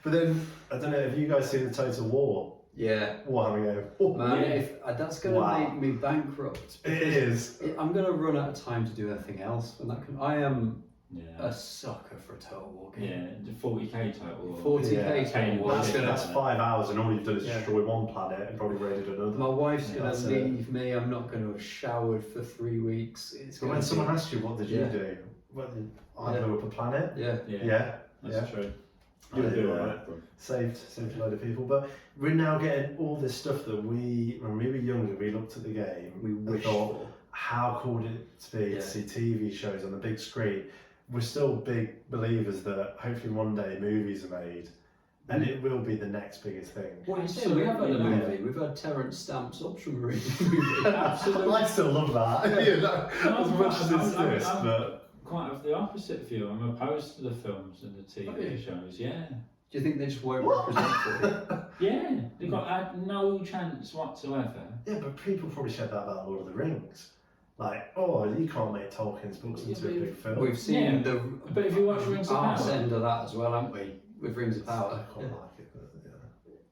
But then, I don't know, have you guys seen the Total War? Warhammer game. Man, that's going to make me bankrupt. It is. I'm going to run out of time to do anything else. I am a sucker for a Total War game. The 40k Total War. 40k Total War. That's 5 hours, and all you've done is destroy one planet and probably raided another. My wife's going to leave me. I'm not going to have showered for 3 weeks. But when someone asks you, what did you do? I blew up a planet. That's true. You'll do alright, bro. Saved a load of people, but we're now getting all this stuff that when we were younger, we looked at the game, we thought, how cool would it be to see TV shows on the big screen? We're still big believers that hopefully one day movies are made, and it will be the next biggest thing. What are you saying? We have had a movie. We've had Terence Stamp's Ultramarine movie. Absolutely. I still love that. As much as it's this, but quite of the opposite view. I'm opposed to the films and the TV shows. Do you think they just won't represent for you? They've got no chance whatsoever. Yeah, but people probably said that about Lord of the Rings. Like, you can't make Tolkien's books into a big film. We've seen but if you watch Rings of Power, Power, end of that as well, haven't we? With Rings of Power. I quite like it, but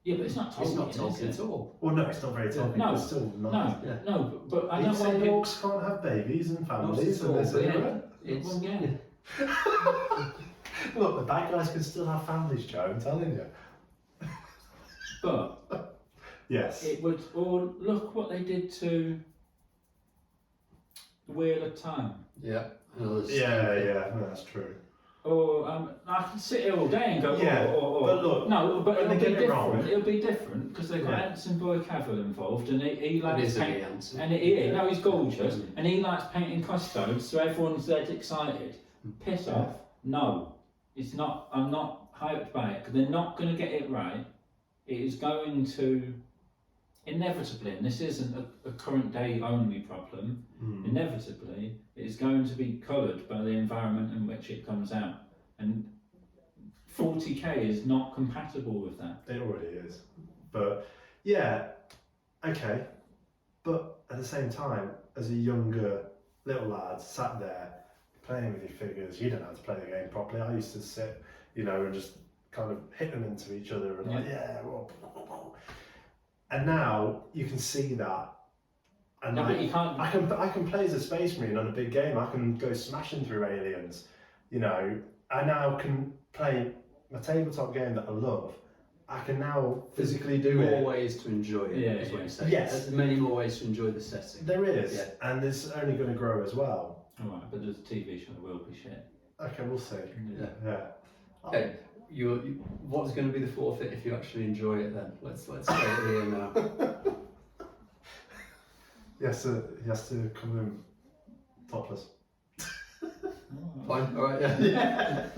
but it's not Tolkien. It's not Tolkien at all. Well, no, it's not very Tolkien. No, it's still nice. But I Are you don't saying want orcs can't have babies and families and this It's Look, the bad guys can still have families, Joe, I'm telling you. But Yes. it would, or look what they did to the Wheel of Time. Yeah. No, that's true. Or I can sit here all day and go, but look, no, but when it'll they be get it wrong, different. It'll be different because they've got Anson Boy Cavill involved, and he It likes is a paint, Anson. and he's gorgeous, and he likes painting custodes, so everyone's dead excited. Piss off! No, it's not. I'm not hyped by it because they're not going to get it right. It is going to inevitably, and this isn't a current day only problem. Inevitably, it is going to be coloured by the environment in which it comes out, and 40k is not compatible with that. It already is. But yeah, okay. But at the same time, as a younger little lad sat there playing with your figures, you don't know how to play the game properly. I used to sit, and just kind of hit them into each other and and now you can see that. And No, but you can't. I can play as a space marine on a big game. I can go smashing through aliens. I now can play my tabletop game that I love. I can now physically do more it. ways to enjoy it. Is what you're saying. Yes. There's many more ways to enjoy the setting. There is, and it's only going to grow as well. Alright, but the TV show will be shit. Okay, we'll see. Yeah. Okay. What's going to be the forfeit if you actually enjoy it then? Let's say it here now. He has to come in topless. Fine, alright, yeah.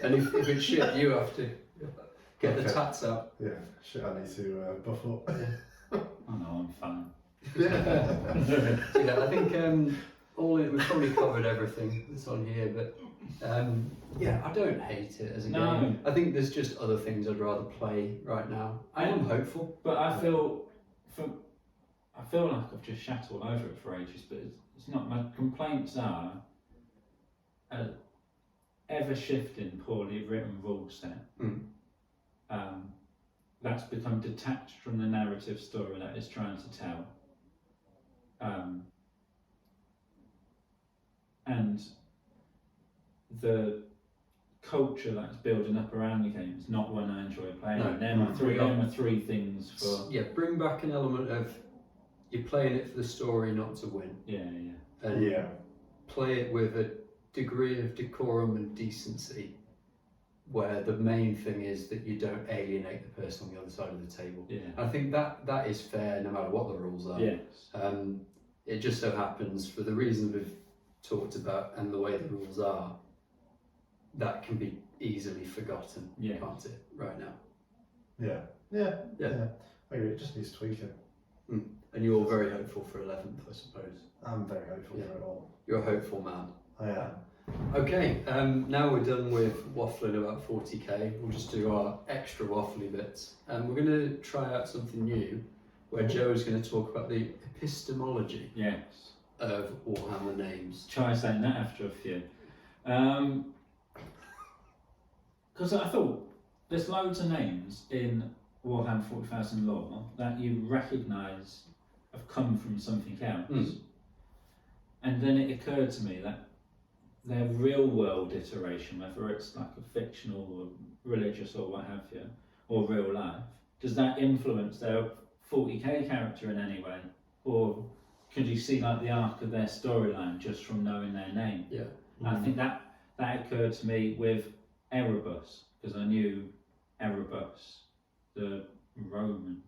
And if it's shit, you have to get the tats out. Yeah, shit, I need to buff up. I know, I'm fine. I think we've probably covered everything that's on here, but I don't hate it as a game. I think there's just other things I'd rather play right now. I am hopeful, but I feel like I've just shat all over it for ages, but it's not. My complaints are ever shifting, poorly written rule set. That's become detached from the narrative story that it's trying to tell. And the culture that's building up around the game is not one I enjoy playing. No, They're my three things for. Yeah, bring back an element of you're playing it for the story, not to win. And play it with a degree of decorum and decency, where the main thing is that you don't alienate the person on the other side of the table. I think that is fair no matter what the rules are. It just so happens, for the reason we've talked about and the way the rules are, that can be easily forgotten, can't it, right now? Yeah. Maybe it just needs tweaking. And you're very hopeful for 11th, I suppose. I'm very hopeful for it all. You're a hopeful man. I am. Okay, now we're done with waffling about 40k. We'll just do our extra waffly bits. We're going to try out something new, where Joe's going to talk about the epistemology of Warhammer names. Try saying that after a few. Because I thought there's loads of names in Warhammer 40,000 lore that you recognise have come from something else. And then it occurred to me that their real world iteration, whether it's like a fictional or religious or what have you, or real life, does that influence their 40k character in any way? Or could you see like the arc of their storyline just from knowing their name? I think that occurred to me with Erebus, because I knew Erebus, the Roman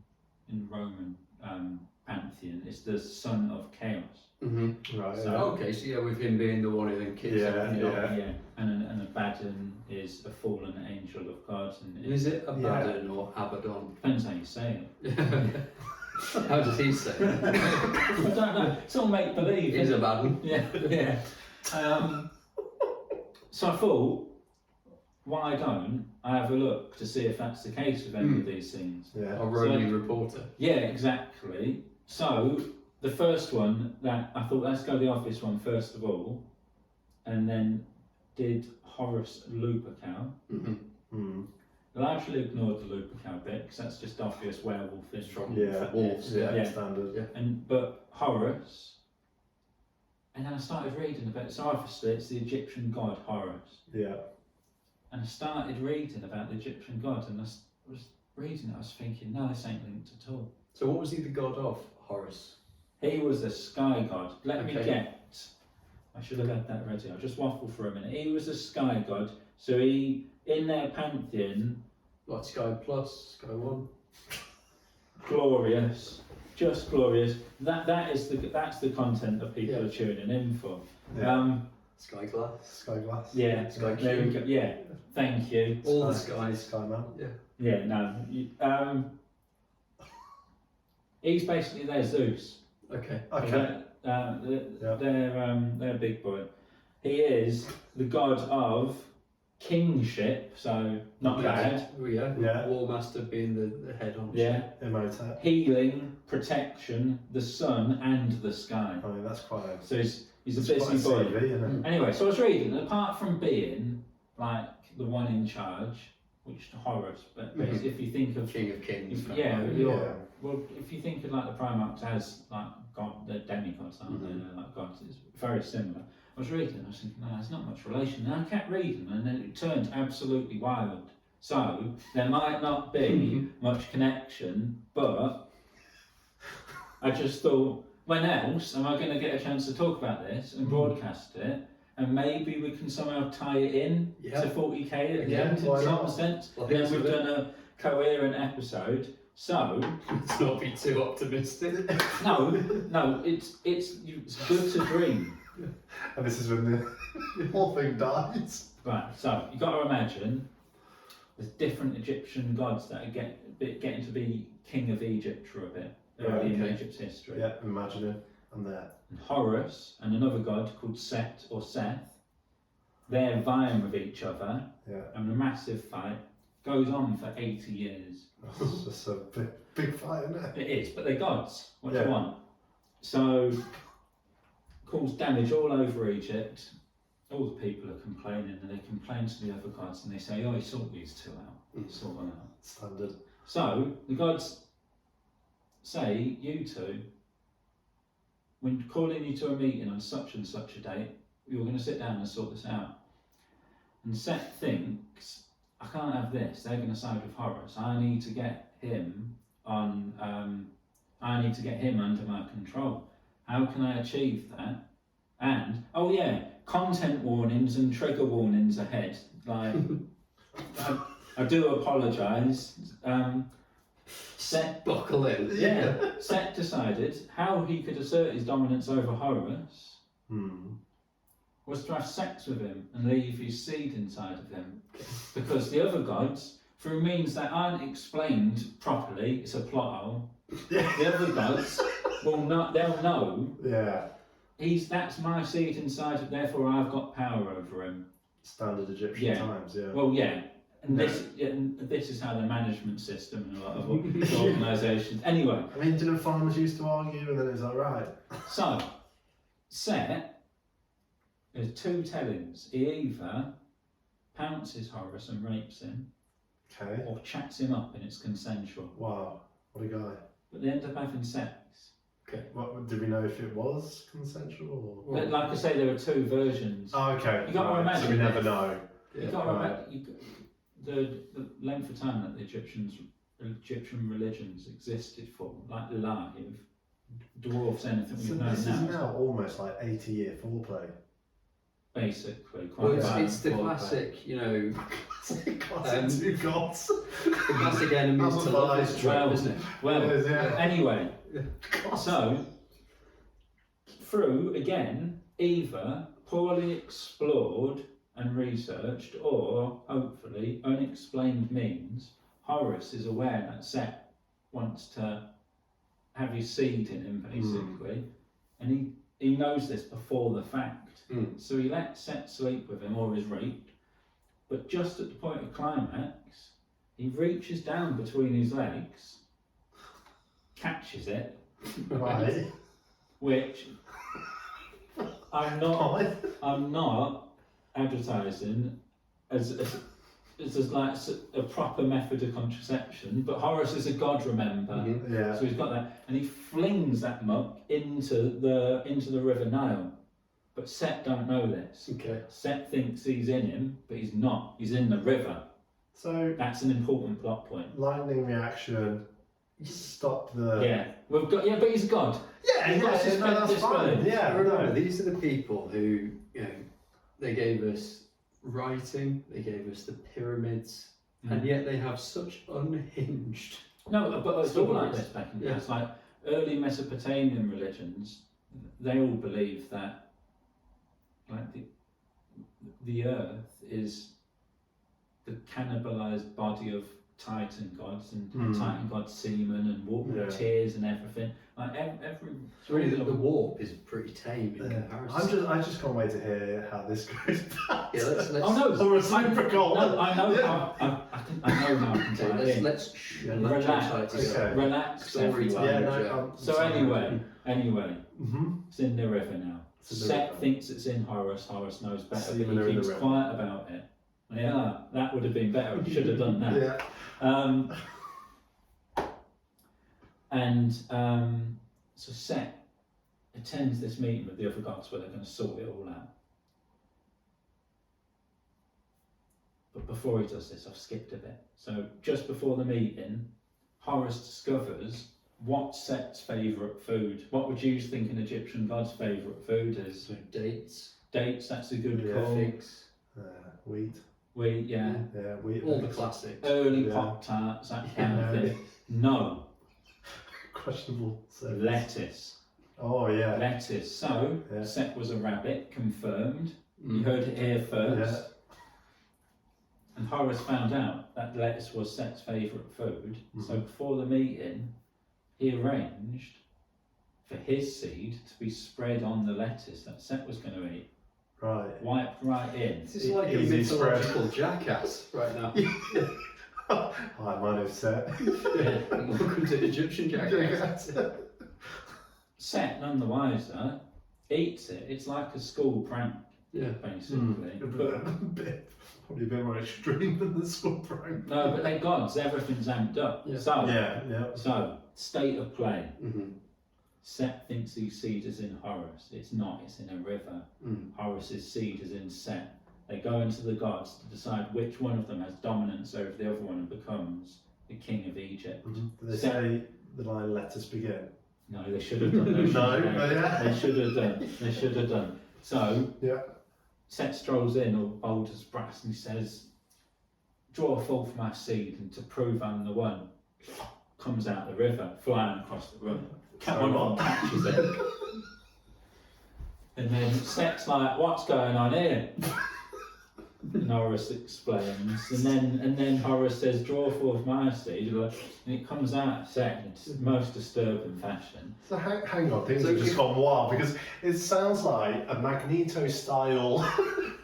pantheon, is the son of chaos. Right. So, so with him being the one who then kicks everything off. And Abaddon is a fallen angel of God. And is it Abaddon or Abaddon? Depends how you say it. How does he say it? I don't know. It's all make believe. Is Abaddon? Yeah. So I thought, why don't I have a look to see if that's the case with any of these things? A roving reporter. Yeah, exactly. So the first one that I thought, let's go the obvious one first of all, and then did Horus Lupercal. Largely ignored the Lupercal bit because that's just obvious werewolf is from wolves. Standard. But Horus, and then I started reading about it. So obviously it's the Egyptian god Horus. And I started reading about the Egyptian god, and I was reading it, I was thinking, no, this ain't linked at all. So what was he the god of, Horus? He was a sky god. Let me Okay. get. I should have had that ready. I'll just waffle for a minute. He was a sky god. So he, in their pantheon, Like Sky Plus, Sky One? glorious, just glorious. That's the content that people Yeah. are tuning in for. Yeah. Sky Glass? Sky Glass. Yeah, Sky there we Q. go. Yeah, thank you. All the Sky- skies. Sky Man. Yeah. Yeah, no. He's basically their Zeus. Okay. Okay. They're a big boy. He is the god of kingship, so not bad. Oh, yeah. Yeah. War Master being the head on. Yeah. Imhotep. Healing, protection, the sun and the sky. I mean, that's quite a, So he's a that's quite busy boy. CV, isn't it? Anyway, so I was reading, apart from being like the one in charge, which is Horus, but Mhm. if you think of King of Kings. yeah, right? you're- well, if you think of like the Primarchs as like God, they're demigods, aren't they? Mhm. They're like gods. It's very similar. I was reading, I was thinking, no, there's not much relation. And I kept reading, and then it turned absolutely wild. So there might not be much connection, but I just thought, when else am I going to get a chance to talk about this and broadcast it? And maybe we can somehow tie it in Yeah. to 40k at the Yeah, end in why some not? sense. I And think then so, we've yeah. done a coherent episode. So Let's not be too optimistic. no, it's good to dream. And this is when the whole thing dies. Right. So you got to imagine there's different Egyptian gods that are getting to be king of Egypt for a bit early in Okay. Egypt's history. Yeah, imagine it. I'm there. And Horus and another god called Set or Seth, they're vying with each other, Yeah. and a massive fight goes on for 80 years. It's just a big fight, isn't it? It is, but they're gods. What do Yeah. you want? So, cause damage all over Egypt. All the people are complaining, and they complain to the other gods, and they say, "Oh, he sort these two out. Sort them out." Standard. So the gods say, "You two, when calling you to a meeting on such and such a date, you're going to sit down and sort this out." And Set thinks, "I can't have this. They're going to side with Horus. I need to get him on. I need to get him under my control. How can I achieve that?" And oh yeah, content warnings and trigger warnings ahead. Like, I do apologise. Set Buckle in. yeah, Set decided how he could assert his dominance over Horus was to have sex with him and leave his seed inside of him. Because the other gods, through means that aren't explained properly, it's a plot hole. The other gods will not, they'll know Yeah. that's my seed inside of, therefore I've got power over him. Standard Egyptian Yeah. times, yeah. Well, yeah. And No. this is how the management system in a lot of organisations. Anyway, I mean, didn't farmers used to argue and then it's like, right. so Set, there's two tellings. He either pounces Horus and rapes him, Okay. or chats him up and it's consensual. Wow. What a guy. But they end up having sex. What, did we know if it was consensual or? But like I say, there are two versions. Oh, okay. You got to right. So we imagine never this. know. You got to right. remember, the length of time that the Egyptian religions existed for, like live, dwarfs anything So we've known this is now. now almost like 80-year foreplay. Basically, quite Well, violent it's the foreplay. classic, you know, Classic two gods. the classic enemies to lovers trope, Well, isn't it? Well, It is, yeah. anyway, God. so through again either poorly explored and researched, or hopefully unexplained means, Horus is aware that Set wants to have his seed in him, basically, and he knows this before the fact. So he lets Set sleep with him, or is raped, but just at the point of climax, he reaches down between his legs, catches it, Right. which I'm not advertising as like a proper method of contraception, but Horus is a god, remember? Mhm. Yeah. So he's got that, and he flings that muck into the River Nile. But Set don't know this. Okay. Set thinks he's in him, but he's not. He's in the river. So That's an important plot point. lightning reaction. Stop the. Yeah, we've got. Yeah, but he's a god. Yeah, He's not suspended that's fine. disbelief. Yeah, Remember, no. these are the people who, they gave us writing, they gave us the pyramids, and yet they have such unhinged. No, but it's all like stories. this back in the day. Yeah. It's like early Mesopotamian religions. They all believe that, like the earth is the cannibalized body of Titan gods and Titan god semen and water tears and everything. Like every. So really, the warp is pretty tame in comparison. I just can't wait to hear how this goes down. Yeah, let's Oh no! The reciprocal. No, I know how. I know how I can tie it in. let's Relax. Okay. Relax, Story everyone. time. No, So anyway, it's in the river now. It's in the Set river. thinks it's in Horus. Horus knows better, Seamen but are he in the keeps river. quiet about it. Yeah, that would have been better. We should have done that. Yeah. So Set attends this meeting with the other gods where they're going to sort it all out. But before he does this, I've skipped a bit. So just before the meeting, Horus discovers what Set's favourite food. What would you think an Egyptian god's favourite food is? So dates, Dates, that's a good Yeah. call. figs, Wheat. Wheat, yeah. Yeah, wheat. all the classics. Early Yeah. Pop-Tarts, that kind of Yeah. thing. No, Questionable. service. lettuce. Oh yeah. Lettuce. So, Yeah. Set was a rabbit, confirmed. You Mm. heard it here first. Yeah. And Horus found out that lettuce was Set's favourite food. So before the meeting, he arranged for his seed to be spread on the lettuce that Set was going to eat. Right. Wiped right in. This is like a Easy mythological jackass right now. Hi, my name's Set. Yeah, and welcome to Egyptian jackass. Set, none the wiser, eats it. It's like a school prank, Yeah. basically. But, Probably a bit more extreme than the school prank. no, but they're gods. Everything's amped up. Yeah. So, Yeah. so state of play. Mm-hmm. Set thinks his seed is in Horus. It's not. It's in a river. Mm. Horus's seed is in Set. They go into the gods to decide which one of them has dominance over the other one and becomes the king of Egypt. Did they Set- say the line "Let us begin"? No, they should have done. They should No, have done. yeah. They should have done. They should have done. So Yeah. Set strolls in, all bold as brass, and he says, "Draw a full from our seed, and to prove I'm the one," comes out the river, flying across the room. One of them catches it. And then Set's like, "What's going on here?" And Horus explains, and then Horus says, "Draw forth my seed," and it comes out of Set in its most disturbing fashion. So hang on, things So have just if- gone wild because it sounds like a Magneto-style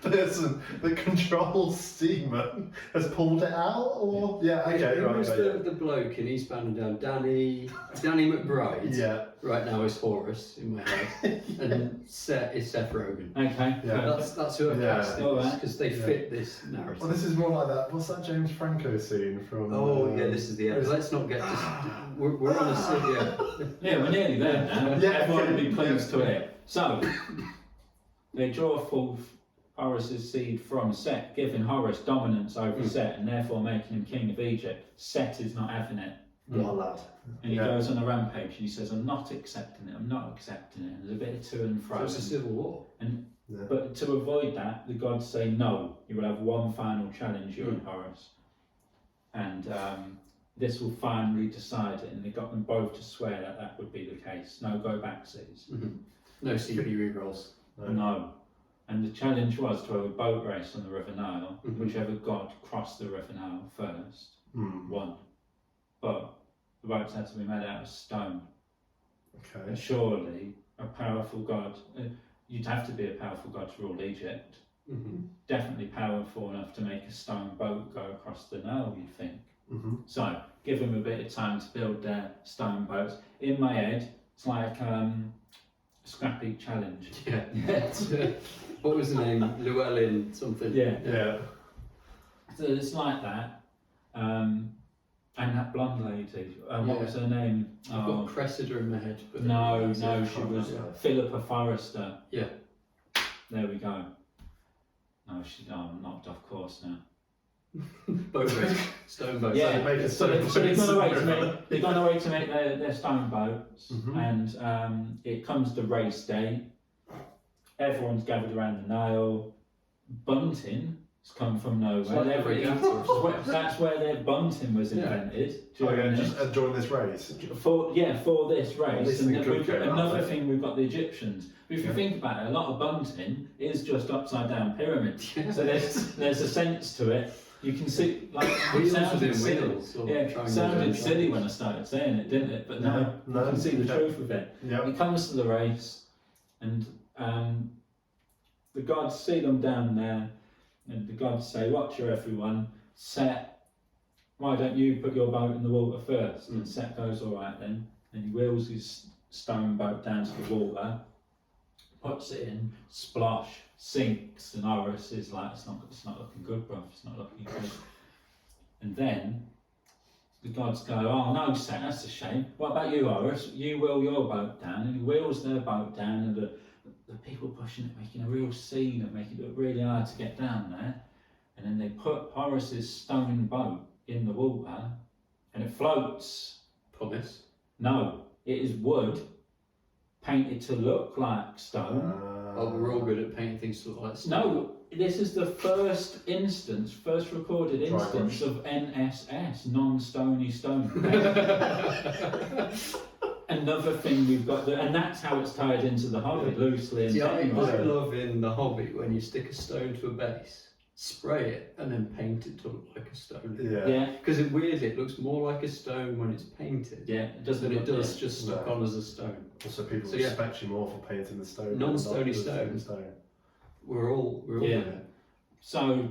person that controls Steeman has pulled it out, or yeah, okay, Who right, was right, the bloke in Eastbound and Down? Danny McBride. yeah, Right now is Horus in my head, and Set is Seth Rogen. Okay. Yeah. That's who I've Yeah. cast All it right. because they Yeah. fit this narrative. Well, this is more like that. What's that James Franco scene from? This is the end. Let's not get we're on a yeah. Yeah, we're nearly there now. Yeah, Everyone will be okay. pleased to hear. So, they draw forth Horus's seed from Set, giving Horus dominance over Set and therefore making him king of Egypt. Set is not having it. What a lad. And he Yeah. goes on a rampage and he says, "I'm not accepting it, I'm not accepting it." And there's a bit of to and So fro. it's a civil war. Yeah. But to avoid that, the gods say, "No, you will have one final challenge, you and Horus." And this will finally decide it. And they got them both to swear that that would be the case. No go-backsies. Mm-hmm. No CP rerolls. No. And the challenge was to have a boat race on the River Nile. Mhm. Whichever god crossed the River Nile first won. But the boats had to be made out of stone. Okay. And surely a powerful god, you'd have to be a powerful god to rule Egypt. Mm-hmm. Definitely powerful enough to make a stone boat go across the Nile, you'd think. Mm-hmm. So give them a bit of time to build their stone boats. In my head, it's like a scrappy challenge. Yeah. What was the name? Llewellyn something. Yeah. Yeah. So it's like that. And that blonde lady, what was her name? I've got Cressida in my head. But No, she was Yeah. Philippa Forrester. Yeah. There we go. No, I'm knocked off course now. Boat race, stone boat. Yeah, so they've gone away to make their stone boats, and it comes to race day. Everyone's gathered around the Nile. Bunting has come from nowhere. That's where their bunting was invented. During this race. For this race, and another thing we've got the Egyptians. If you think about it, a lot of bunting is just upside down pyramids. So there's a sense to it. You can see, like, it sounded silly when I started saying it, didn't it? But no, you can see the truth of it. Yep. It comes to the race, and the gods see them down there, and the gods say, "Watch her, everyone. Set, why don't you put your boat in the water first?" And Set goes, "All right then." And he wheels his stone boat down to the water, puts it in, splosh, sinks, and Horus is like, it's not looking good, bruv, it's not looking good. And then the gods go, "Oh no, Set, that's a shame. What about you, Horus? You wheel your boat down." And he wheels their boat down, and the people pushing it, making a real scene of making it look really hard to get down there. And then they put Horus's stone boat in the water, and it floats. Promise? No, it is wood painted to look like stone. We're all good at painting things to look like stone. No, this is the first recorded instance of NSS, non-stony stone. Another thing we've got, and that's how it's tied into the Hobbit loosely. See, I love in the Hobbit when you stick a stone to a base, spray it, and then paint it to look like a stone. Yeah. Because weirdly, it looks more like a stone when it's painted. Yeah, than it does just stuck on as a stone. Also, people respect you more for painting the stone. Non-stony stone. We're all there. So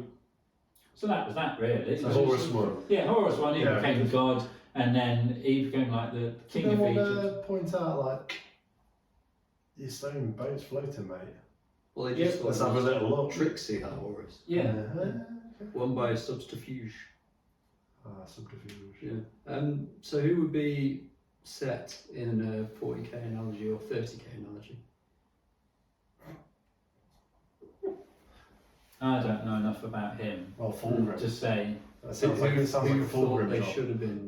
that was that really. So Horus won. Yeah, Horus won. He became a god, and then he became like the king of Egypt. I want to point out, like, your stone boat's floating, mate. Well, they just let's have a little look. Tricksy, that Horus. Yeah. Won by a subterfuge. Subterfuge. Yeah. So who would be Set in a 40k analogy or 30k analogy? I don't know enough about him. Well, Fulgrim. To say. That sounds like a Fulgrim they job. should have been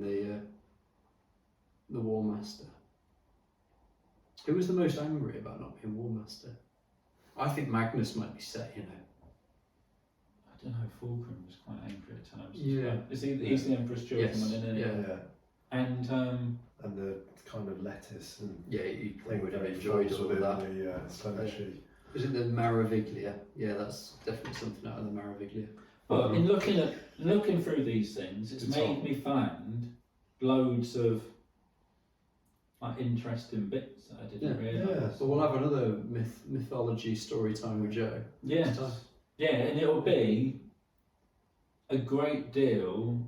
the War Master. Who was the most angry about not being War Master? I think Magnus might be Set, you know. I don't know, Fulgrim was quite angry at times. Yeah. He's the Emperor's children, isn't he? Yeah. And the kind of lettuce and he probably would have enjoyed all of that. Was it the Maraviglia? Yeah, that's definitely something out of the Maraviglia. But in looking through these things, it's made me find loads of like interesting bits that I didn't realise. So we'll have another mythology story time with Joe. Yeah, and it'll be a great deal.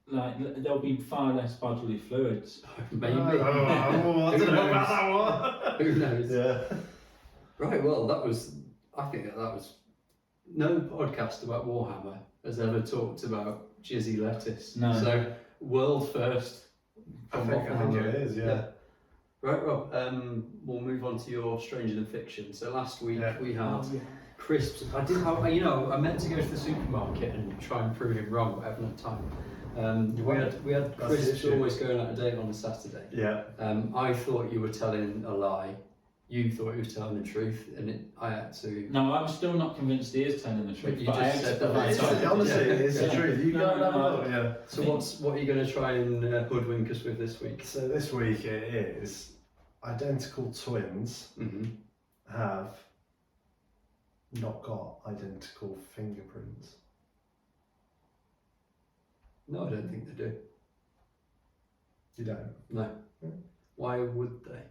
Like there'll be far less bodily fluids. Maybe. I don't know about that one. Who knows? Yeah. Right. Well, I think that was. No podcast about Warhammer has ever talked about jizzy lettuce. No. So world first. I think it is. Yeah. Right, Rob. We'll move on to your Stranger Than Fiction. So last week we had crisps. I meant to go to the supermarket and try and prove him wrong, but I haven't had time. We had crisps always going out of date on a Saturday. Yeah. I thought you were telling a lie. You thought he was telling the truth, and I had to. No, I'm still not convinced he is telling the truth. But you just said that. Honestly, it's the truth. You go and have a look. Yeah. So what are you going to try and hoodwink us with this week? So this week it is identical twins have not got identical fingerprints. No, I don't think they do. You don't? No. Why would they?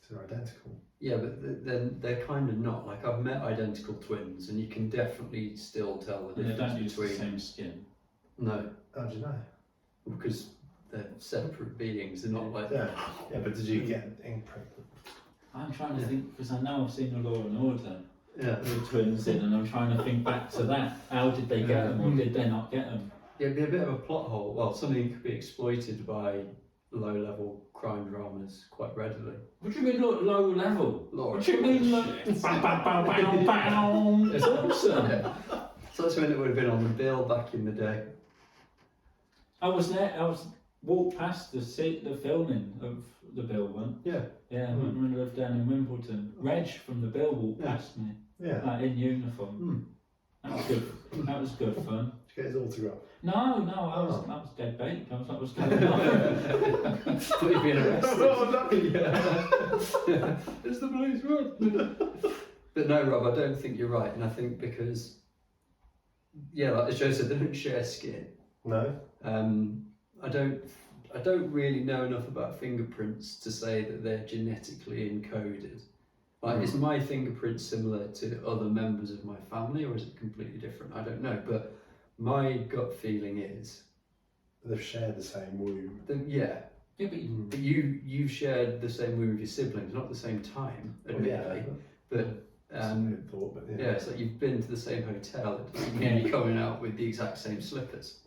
They're identical. Yeah, but then they're kind of not. Like, I've met identical twins, and you can definitely still tell the difference they don't use between. The same skin. No. How do you know? Because they're separate beings. They're not like. Yeah, but did you get an imprint? I'm trying to think because I know I've seen a Law and Order. Yeah. With twins in, and I'm trying to think back to that. How did they get them, or did they not get them? Yeah, it'd be a bit of a plot hole. Well, something could be exploited by low-level crime dramas quite readily. What do you mean low level? Lord, what do you mean low? It's awesome. So that's when it would have been on the bill back in the day. I was there. I was walked past the filming of the Bill one. Yeah. Yeah, when I lived down in Wimbledon. Reg from the Bill walked past me. Yeah. Like in uniform. That was good. That was good fun. Did you get his autograph? No, I was dead bait. I was like, what's going on? Thought you'd been arrested. Yeah. It's the police, run. But no, Rob, I don't think you're right, and I think because, like as Joe said, they don't share skin. No. I don't really know enough about fingerprints to say that they're genetically encoded. Like, is my fingerprint similar to other members of my family, or is it completely different? I don't know, but my gut feeling is they've shared the same womb. Yeah, but you've shared the same womb with your siblings, not at the same time, admittedly. But it's like you've been to the same hotel. It doesn't mean you're coming out with the exact same slippers.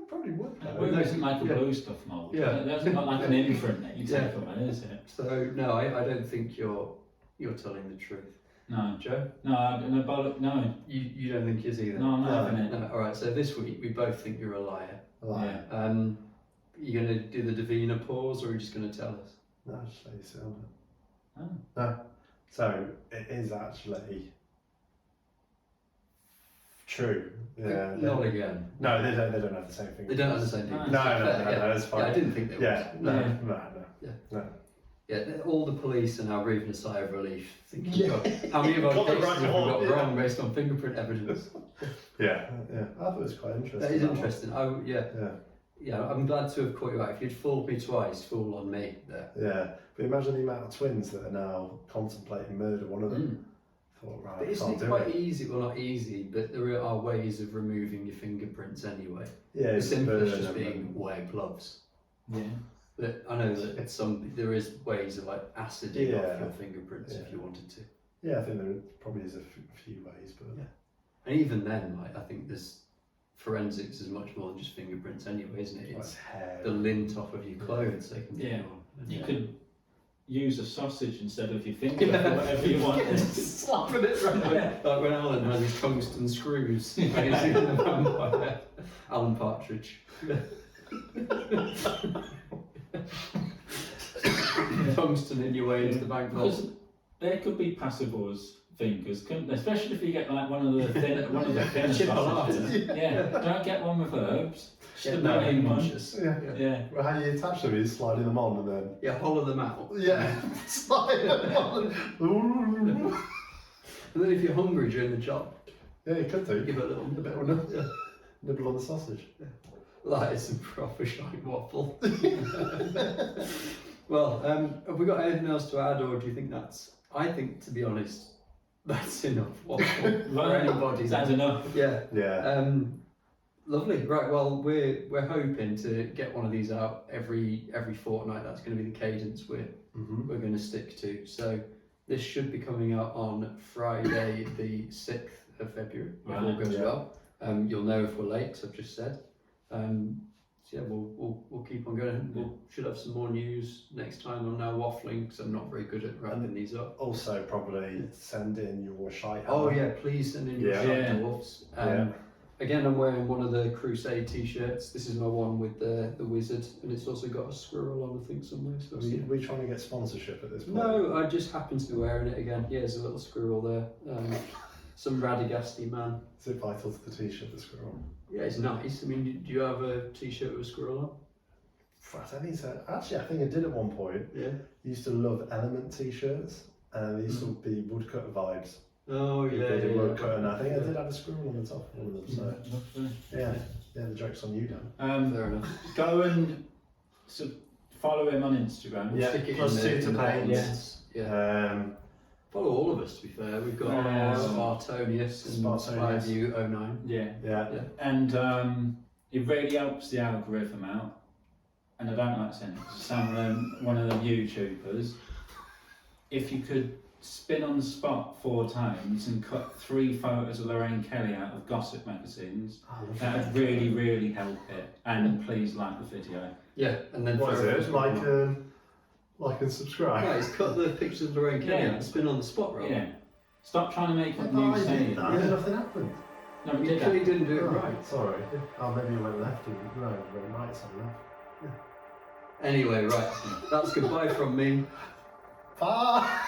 Probably would. It isn't like a blue stuff mold. Yeah. It hasn't got like an imprint that you take away, is it? So no, I don't think you're telling the truth. No. Joe? No. You don't think is either? No, I'm not having it. No. All right. So this week we both think you're a liar. A liar. Yeah. You going to do the Davina pause, or are you just going to tell us? No, just let you sit on it. Oh. No. So it is actually true. Yeah. Not again. No, they don't have the same thing. They don't have the same thing. No, No, that's fine. Yeah, I didn't think they would. Yeah. No. Yeah, all the police are now breathing a sigh of relief, thinking, Yeah. how many of our Got the cases right have we got one, wrong based on fingerprint evidence? Yeah. I thought it was quite interesting. That is interesting. Yeah. Yeah, I'm glad to have caught you out. If you'd fooled me twice, fool on me there. Yeah. But imagine the amount of twins that are now contemplating murder, one of them. Thought, right, But I isn't can't it do quite it. easy? Well, not easy, but there are ways of removing your fingerprints anyway. Yeah, The it's simplest burn just them. being wear gloves. Yeah. But I know that there is ways of like aciding off your fingerprints if you wanted to. Yeah, I think there probably is a few ways, but And even then, like I think there's forensics is much more than just fingerprints anyway, isn't it? It's hair. the lint off of your clothes they can get Yeah. on. You could use a sausage instead of your finger or whatever you want. Slapping it right there. Like when Alan has his tungsten screws amazing in the vampire. Alan Partridge. Tungsten in your way into the bank vault. Because there could be passable as fingers, couldn't there? Especially if you get like one of the thinner sausages. Yeah. Don't get one with herbs. Just the main one. Yeah. Well, how you attach them is sliding them on and then. Yeah, hollow them out. Yeah, sliding them on. And then if you're hungry during the job, Yeah, you could do. give it a little bit of a nibble on the sausage. That is some proper shite waffle. Well, have we got anything else to add, or do you think that's? I think, to be honest, that's enough waffle for anybody. That's enough. Yeah. Yeah. Lovely. Right. Well, we're hoping to get one of these out every fortnight. That's going to be the cadence we're going to stick to. So this should be coming out on Friday, the 6th of February. If all goes well. You'll know if we're late, 'cause I've just said. So yeah, we'll keep on going. We should have some more news next time on Now Waffling, because I'm not very good at wrapping these up. Also, probably send in your shite. Oh yeah, please send in your shite dwarfs. Again, I'm wearing one of the Crusade t-shirts. This is my one with the wizard, and it's also got a squirrel on, I think, somewhere. So Are we trying to get sponsorship at this point? no, I just happen to be wearing it again. Yeah, there's a little squirrel there. Some Radagasti man. Is it vital to the t-shirt, the squirrel? Yeah, it's nice. I mean, do you have a t-shirt with a squirrel on? I don't think so. Actually, I think I did at one point. Yeah. I used to love Element t-shirts, and they used to be woodcutter vibes. Oh yeah. They did yeah, woodcutter, and I think I did have a squirrel on the top of one of them. So yeah, the joke's on you, Dan. Fair enough. Go and follow him on Instagram. We'll stick it plus in 2 to the pay. comments. Yeah. Follow all of us, to be fair. We've got Spartonius and Spartonius09. Yeah. And it really helps the algorithm out. And I don't like saying it because I'm one of them YouTubers. If you could spin on the spot 4 times and cut 3 photos of Lorraine Kelly out of gossip magazines, that would really, really help it. And please like the video. Yeah, and then what is it? Like and subscribe. Yeah, he's cut the pictures of Lorraine Kelly out and spin on the spot, right? Yeah. Stop trying to make up new I did sayings. that. Nothing happened. No, we You did clearly that. didn't do it right. Sorry. Oh, maybe you went left. And, no, you went right, so left. Anyway, right. That's goodbye from me. Bye!